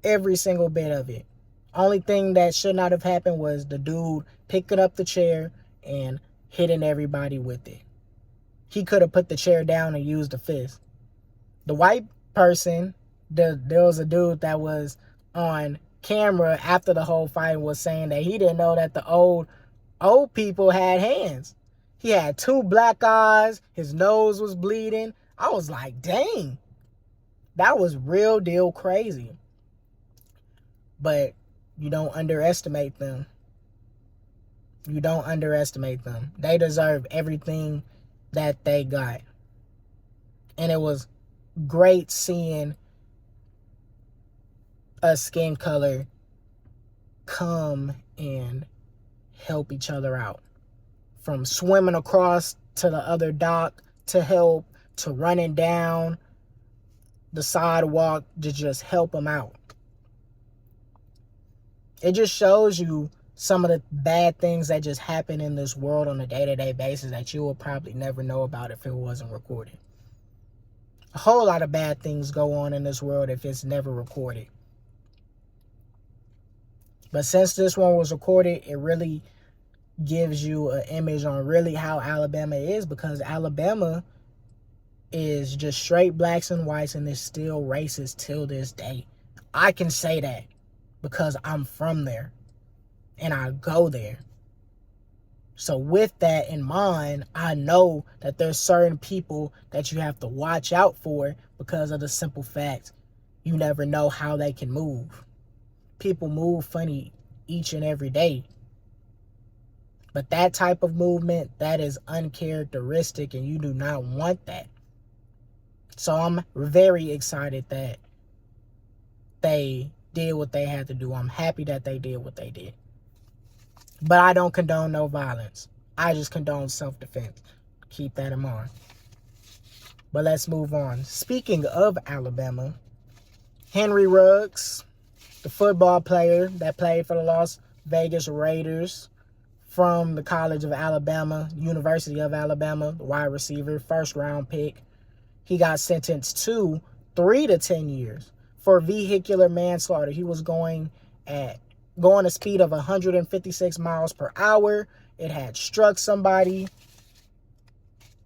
Every single bit of it. Only thing that should not have happened was the dude picking up the chair and hitting everybody with it. He could have put the chair down and used a fist. The white person, there was a dude that was on camera after the whole fight was saying that he didn't know that the old people had hands. He had 2 black eyes. His nose was bleeding. I was like, dang, that was real deal crazy. But you don't underestimate them. You don't underestimate them. They deserve everything that they got. And it was great seeing a skin color come and help each other out. From swimming across to the other dock to help, to running down the sidewalk to just help them out. It just shows you some of the bad things that just happen in this world on a day-to-day basis that you will probably never know about if it wasn't recorded. A whole lot of bad things go on in this world if it's never recorded. But since this one was recorded, it really gives you an image on really how Alabama is, because Alabama is just straight blacks and whites and is still racist till this day. I can say that because I'm from there and I go there. So with that in mind, I know that there's certain people that you have to watch out for because of the simple fact you never know how they can move. People move funny each and every day. But that type of movement, that is uncharacteristic and you do not want that. So I'm very excited that they did what they had to do. I'm happy that they did what they did. But I don't condone no violence. I just condone self-defense. Keep that in mind. But let's move on. Speaking of Alabama, Henry Ruggs, the football player that played for the Las Vegas Raiders from the College of Alabama, University of Alabama, the wide receiver, first round pick, he got sentenced to 3 to 10 years for vehicular manslaughter. He was going a speed of 156 miles per hour. It had struck somebody,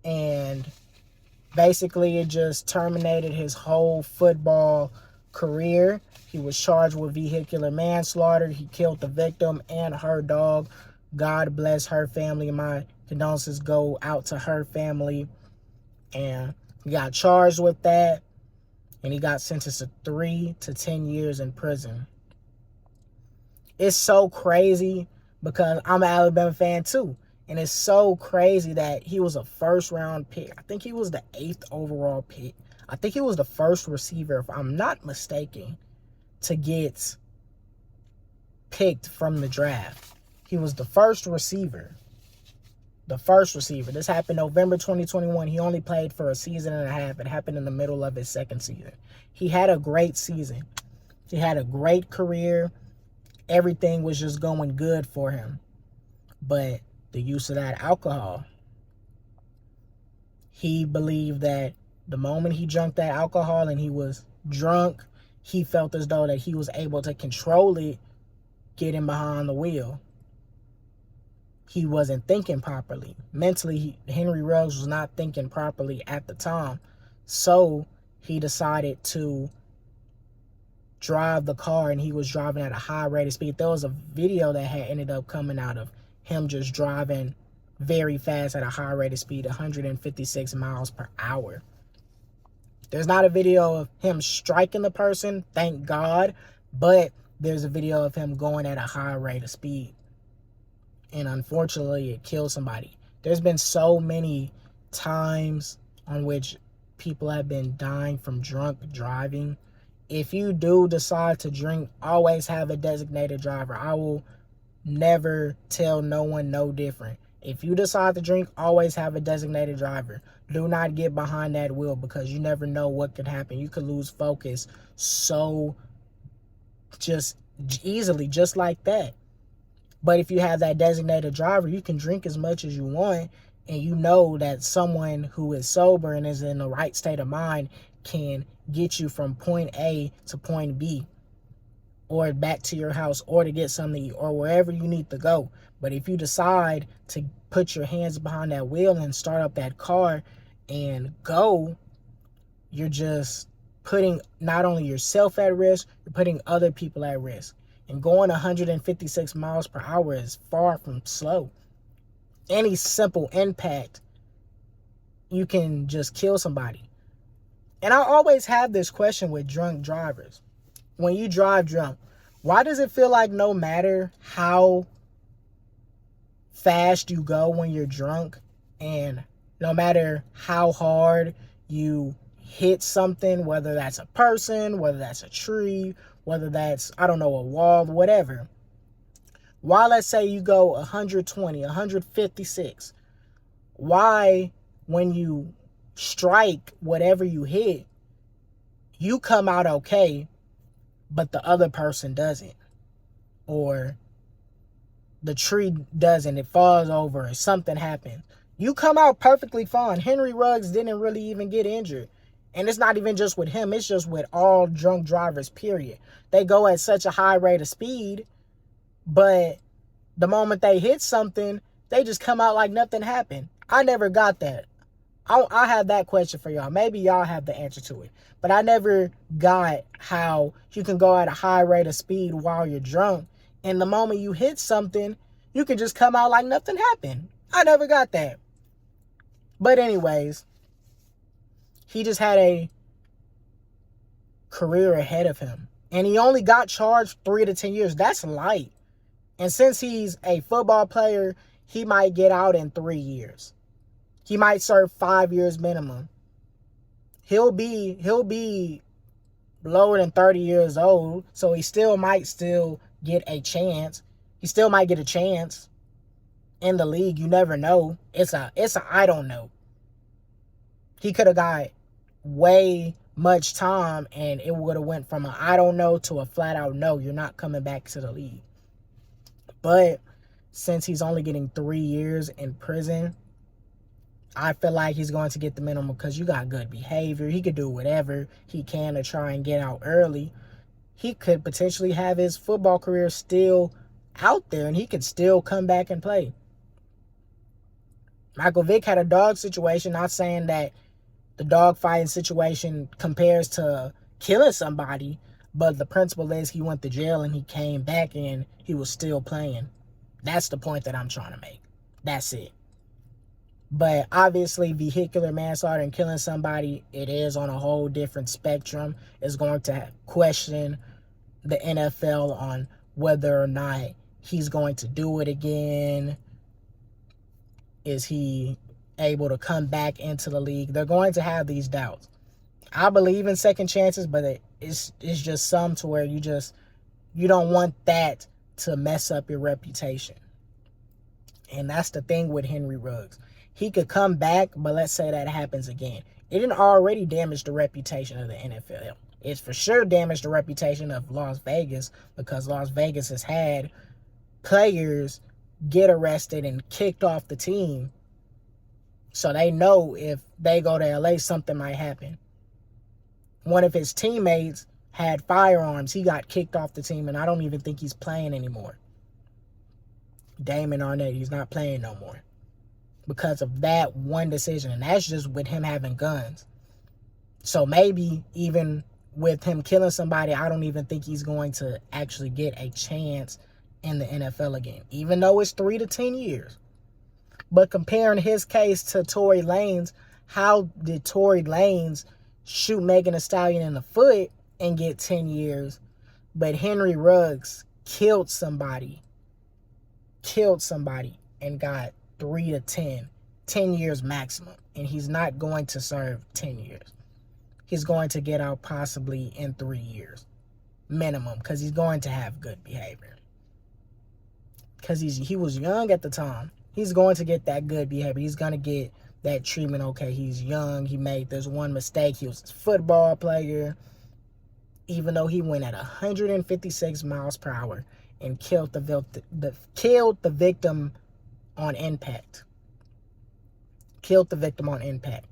and basically it just terminated his whole football career. He was charged with vehicular manslaughter. He killed the victim and her dog. God bless her family. My condolences go out to her family. And he got charged with that, and he got sentenced to 3 to 10 years in prison. It's so crazy because I'm an Alabama fan too. And it's so crazy that he was a first round pick. I think he was the 8th overall pick. I think he was the first receiver, if I'm not mistaken, to get picked from the draft. He was the first receiver. The first receiver. This happened November 2021. He only played for a season and a half. It happened in the middle of his second season. He had a great season. He had a great career. Everything was just going good for him. But the use of that alcohol, he believed that the moment he drank that alcohol and he was drunk, he felt as though that he was able to control it, getting behind the wheel. He wasn't thinking properly. Mentally, Henry Ruggs was not thinking properly at the time. So he decided to drive the car, and he was driving at a high rate of speed. There was a video that had ended up coming out of him just driving very fast at a high rate of speed, 156 miles per hour. There's not a video of him striking the person, thank God, but there's a video of him going at a high rate of speed. And unfortunately, it killed somebody. There's been so many times on which people have been dying from drunk driving. If you do decide to drink, always have a designated driver. I will never tell no one no different. If you decide to drink, always have a designated driver. Do not get behind that wheel because you never know what could happen. You could lose focus so just easily, just like that. But if you have that designated driver, you can drink as much as you want, and you know that someone who is sober and is in the right state of mind can get you from point A to point B. or back to your house or to get something to eat or wherever you need to go. But if you decide to put your hands behind that wheel and start up that car and go, you're just putting not only yourself at risk, you're putting other people at risk. And going 156 miles per hour is far from slow. Any simple impact, you can just kill somebody. And I always have this question with drunk drivers. When you drive drunk, why does it feel like no matter how fast you go when you're drunk, and no matter how hard you hit something, whether that's a person, whether that's a tree, whether that's, I don't know, a wall, whatever, why, let's say you go 120, 156, why when you strike whatever you hit, you come out okay, but the other person doesn't, or the tree doesn't, it falls over, or something happens, you come out perfectly fine. Henry Ruggs didn't really even get injured. And it's not even just with him, it's just with all drunk drivers, period. They go at such a high rate of speed, but the moment they hit something, they just come out like nothing happened. I never got that. I have that question for y'all. Maybe y'all have the answer to it. But I never got how you can go at a high rate of speed while you're drunk, and the moment you hit something, you can just come out like nothing happened. I never got that. But anyways, he just had a career ahead of him. And he only got charged 3 to 10 years. That's light. And since he's a football player, he might get out in 3 years. He might serve 5 years minimum. He'll be lower than 30 years old, so he might still get a chance. He still might get a chance in the league. You never know. It's a I don't know. He could have got way much time, and it would have went from a I don't know to a flat out no, you're not coming back to the league. But since he's only getting 3 years in prison, I feel like he's going to get the minimum because you got good behavior. He could do whatever he can to try and get out early. He could potentially have his football career still out there, and he could still come back and play. Michael Vick had a dog situation. Not saying that the dog fighting situation compares to killing somebody, but the principle is he went to jail and he came back and he was still playing. That's the point that I'm trying to make. That's it. But obviously, vehicular manslaughter and killing somebody, it is on a whole different spectrum. It's going to question the NFL on whether or not he's going to do it again. Is he able to come back into the league? They're going to have these doubts. I believe in second chances, but it's just some to where you don't want that to mess up your reputation. And that's the thing with Henry Ruggs. He could come back, but let's say that happens again. It didn't already damage the reputation of the NFL. It's for sure damaged the reputation of Las Vegas, because Las Vegas has had players get arrested and kicked off the team. So they know if they go to LA, something might happen. One of his teammates had firearms. He got kicked off the team, and I don't even think he's playing anymore. Damon Arnett, he's not playing no more because of that one decision, and that's just with him having guns. So maybe even with him killing somebody, I don't even think he's going to actually get a chance in the NFL again, even though it's 3 to 10 years. But comparing his case to Tory Lanez, how did Tory Lanez shoot Megan Thee Stallion in the foot and get 10 years, but Henry Ruggs killed somebody and got 3 to 10 years maximum, and he's not going to serve 10 years. He's going to get out possibly in 3 years minimum, because he's going to have good behavior. Because he was young at the time. He's going to get that good behavior. He's going to get that treatment. Okay, he's young. He made this one mistake. He was a football player. Even though he went at 156 miles per hour and killed the victim on impact. Killed the victim on impact.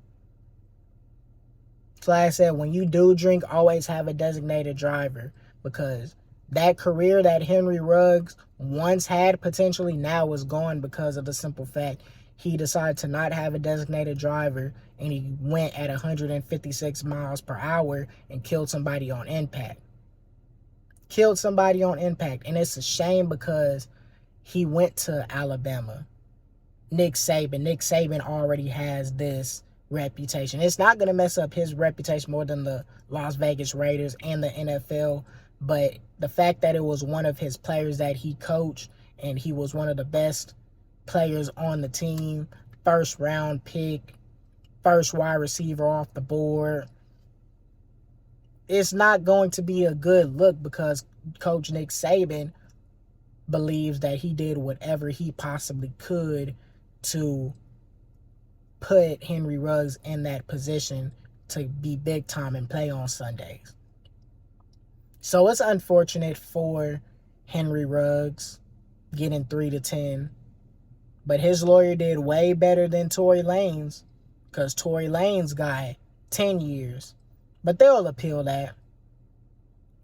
So like I said, when you do drink, always have a designated driver, because That career that Henry Ruggs once had potentially now is gone because of the simple fact he decided to not have a designated driver and he went at 156 miles per hour and killed somebody on impact. Killed somebody on impact. And it's a shame because he went to Alabama. Nick Saban already has this reputation. It's not going to mess up his reputation more than the Las Vegas Raiders and the NFL. But the fact that it was one of his players that he coached and he was one of the best players on the team, first round pick, first wide receiver off the board, it's not going to be a good look because Coach Nick Saban believes that he did whatever he possibly could to put Henry Ruggs in that position to be big time and play on Sundays. So it's unfortunate for Henry Ruggs getting 3-10. But his lawyer did way better than Tory Lanez, because Tory Lanez got 10 years. But they'll appeal that.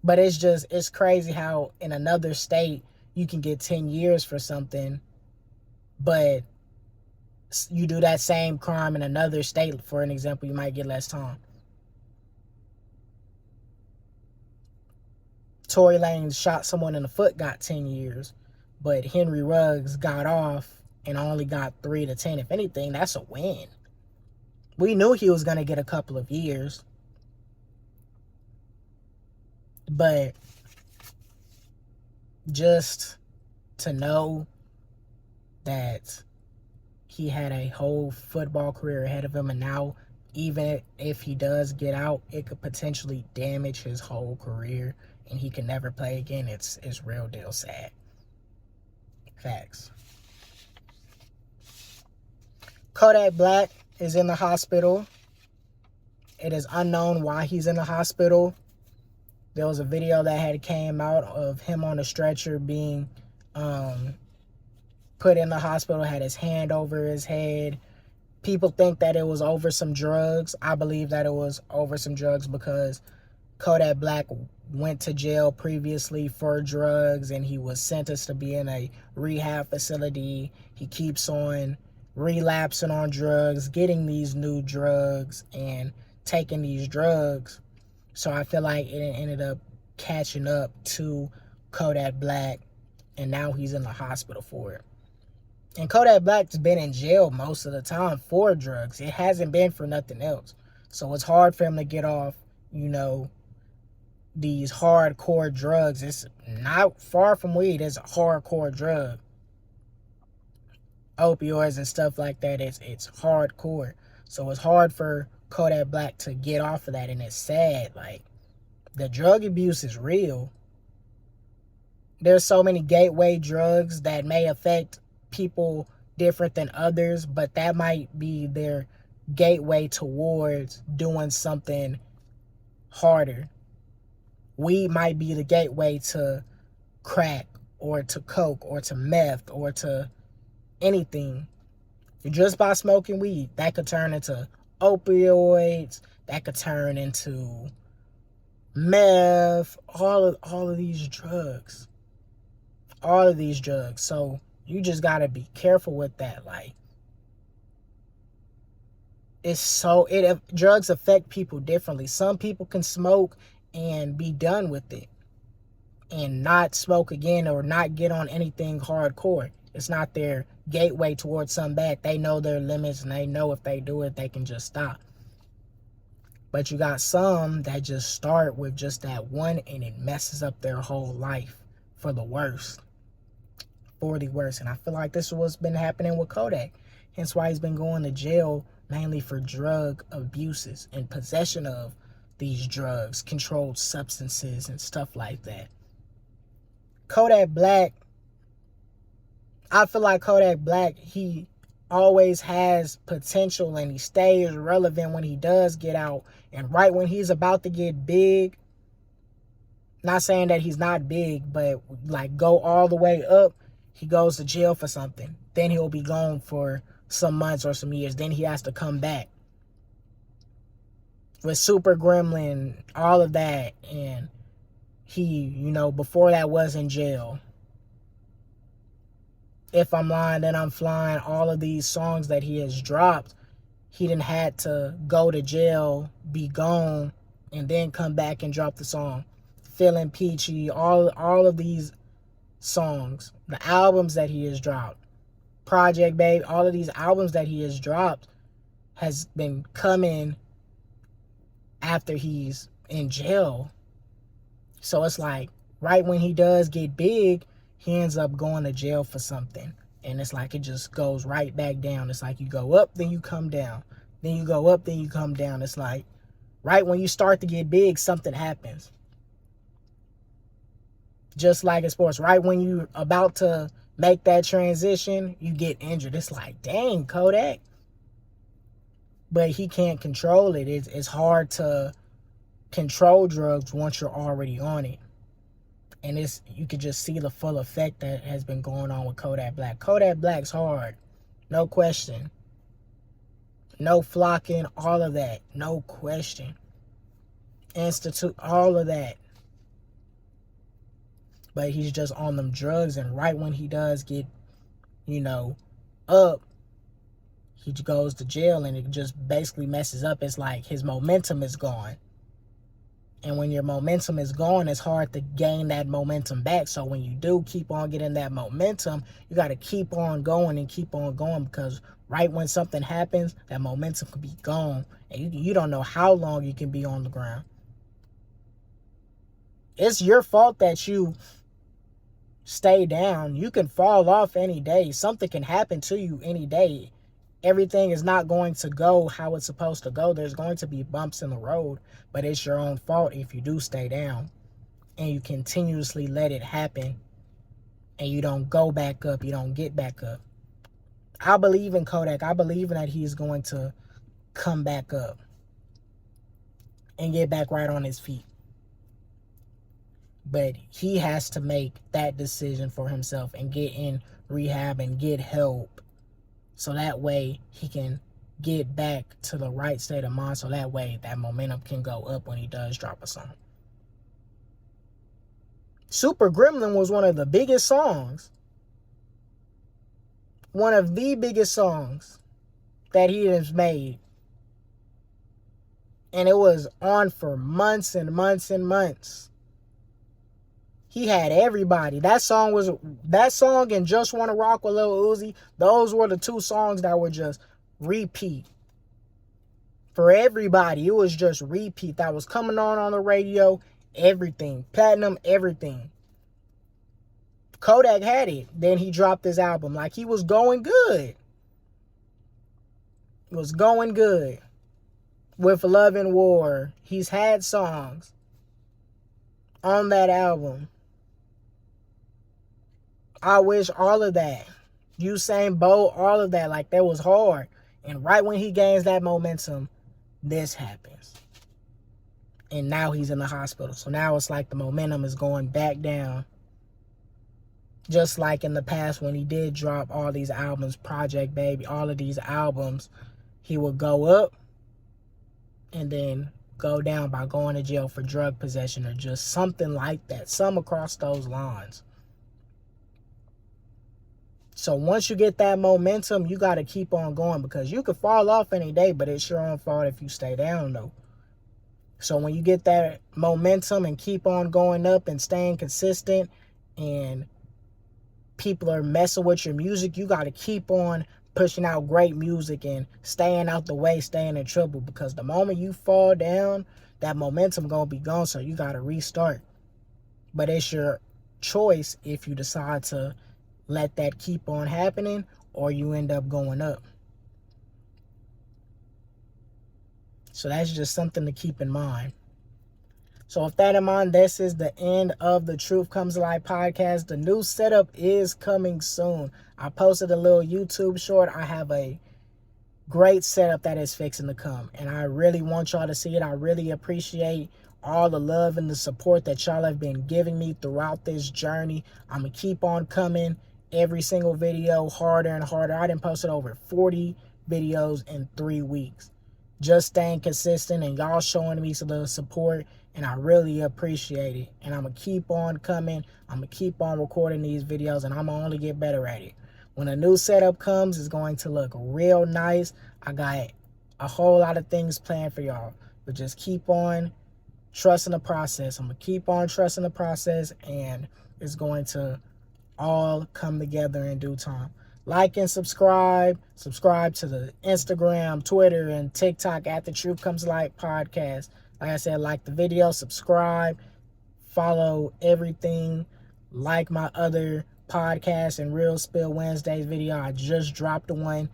But it's crazy how in another state you can get 10 years for something, but you do that same crime in another state, for an example, you might get less time. Tory Lanez shot someone in the foot, got 10 years. But Henry Ruggs got off and only got 3-10. If anything, that's a win. We knew he was going to get a couple of years. But just to know that he had a whole football career ahead of him, and now even if he does get out, it could potentially damage his whole career and he can never play again. It's real deal sad. Facts. Kodak Black is in the hospital. It is unknown why he's in the hospital. There was a video that had came out of him on a stretcher being put in the hospital, had his hand over his head. People think that it was over some drugs. I believe that it was over some drugs because Kodak Black went to jail previously for drugs and he was sentenced to be in a rehab facility. He keeps on relapsing on drugs, getting these new drugs and taking these drugs. So I feel like it ended up catching up to Kodak Black and now he's in the hospital for it. And Kodak Black's been in jail most of the time for drugs. It hasn't been for nothing else. So it's hard for him to get off, these hardcore drugs. It's not far from weed. It's a hardcore drug. Opioids and stuff like that. It's hardcore. So it's hard for Kodak Black to get off of that. And it's sad. Like, the drug abuse is real. There's so many gateway drugs that may affect people different than others, but that might be their gateway towards doing something harder. Weed might be the gateway to crack or to coke or to meth or to anything. Just by smoking weed, that could turn into opioids, that could turn into meth, all of these drugs. All of these drugs. So you just gotta be careful with that. Like, drugs affect people differently. Some people can smoke and be done with it and not smoke again or not get on anything hardcore. It's not their gateway towards something bad. They know their limits and they know if they do it, they can just stop. But you got some that just start with just that one and it messes up their whole life for the worst. For the worst. And I feel like this is what's been happening with Kodak. Hence why he's been going to jail mainly for drug abuses and possession of these drugs, controlled substances and stuff like that. Kodak Black, I feel like Kodak Black, he always has potential and he stays relevant when he does get out. And right when he's about to get big, not saying that he's not big, but like go all the way up, he goes to jail for something. Then he'll be gone for some months or some years. Then he has to come back. With Super Gremlin, all of that. And before that was in jail. If I'm Lying, Then I'm Flying, all of these songs that he has dropped, he didn't had to go to jail, be gone, and then come back and drop the song. Feeling Peachy, all of these songs, the albums that he has dropped, Project Babe, all of these albums that he has dropped has been coming after he's in jail. So it's like, right when he does get big, he ends up going to jail for something. And it's like, it just goes right back down. It's like you go up, then you come down. Then you go up, then you come down. It's like, right when you start to get big, something happens. Just like in sports, right when you're about to make that transition, you get injured. It's like, dang, Kodak. But he can't control it. It's hard to control drugs once you're already on it. And you could just see the full effect that has been going on with Kodak Black. Kodak Black's hard. No question. No flocking, all of that. No question. Institute, all of that. But he's just on them drugs, and right when he does get, up, he goes to jail, and it just basically messes up. It's like his momentum is gone. And when your momentum is gone, it's hard to gain that momentum back. So when you do keep on getting that momentum, you got to keep on going and keep on going, because right when something happens, that momentum could be gone. And you don't know how long you can be on the ground. It's your fault that you stay down. You can fall off any day. Something can happen to you any day. Everything is not going to go how it's supposed to go. There's going to be bumps in the road, but it's your own fault if you do stay down and you continuously let it happen and you don't go back up, you don't get back up. I believe in Kodak. I believe in that he's going to come back up and get back right on his feet. But he has to make that decision for himself and get in rehab and get help. So that way he can get back to the right state of mind. So that way that momentum can go up when he does drop a song. Super Gremlin was one of the biggest songs. One of the biggest songs that he has made. And it was on for months and months and months. He had everybody. That song and Just Wanna Rock with Lil Uzi, those were the two songs that were just repeat. For everybody, it was just repeat. That was coming on the radio, everything. Platinum, everything. Kodak had it. Then he dropped his album. Like, he was going good. It was going good. With Love and War, he's had songs on that album. I Wish, all of that. Usain Bolt, all of that. Like, that was hard. And right when he gains that momentum, this happens. And now he's in the hospital. So now it's like the momentum is going back down. Just like in the past when he did drop all these albums, Project Baby, all of these albums, he would go up and then go down by going to jail for drug possession or just something like that. Some across those lines. So once you get that momentum, you got to keep on going, because you could fall off any day, but it's your own fault if you stay down, though. So when you get that momentum and keep on going up and staying consistent, and people are messing with your music, you got to keep on pushing out great music and staying out the way, staying in trouble, because the moment you fall down, that momentum going to be gone, so you got to restart. But it's your choice if you decide to let that keep on happening or you end up going up. So that's just something to keep in mind. So with that in mind, this is the end of the Truth Comes Alive podcast. The new setup is coming soon. I posted a little YouTube short. I have a great setup that is fixing to come, and I really want y'all to see it. I really appreciate all the love and the support that y'all have been giving me throughout this journey. I'm going to keep on coming. Every single video harder and harder. I done posted over 40 videos in 3 weeks. Just staying consistent and y'all showing me some little support and I really appreciate it. And I'm going to keep on coming. I'm going to keep on recording these videos, and I'm going to only get better at it. When a new setup comes, it's going to look real nice. I got a whole lot of things planned for y'all, but just keep on trusting the process. I'm going to keep on trusting the process, and it's going to all come together in due time. Like and subscribe. Subscribe to the Instagram, Twitter, and TikTok at The Truth Comes to Light Podcast. Like I said, like the video, subscribe, follow everything. Like my other podcast and Real Spill Wednesdays video. I just dropped one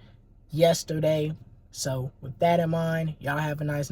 yesterday. So with that in mind, y'all have a nice night.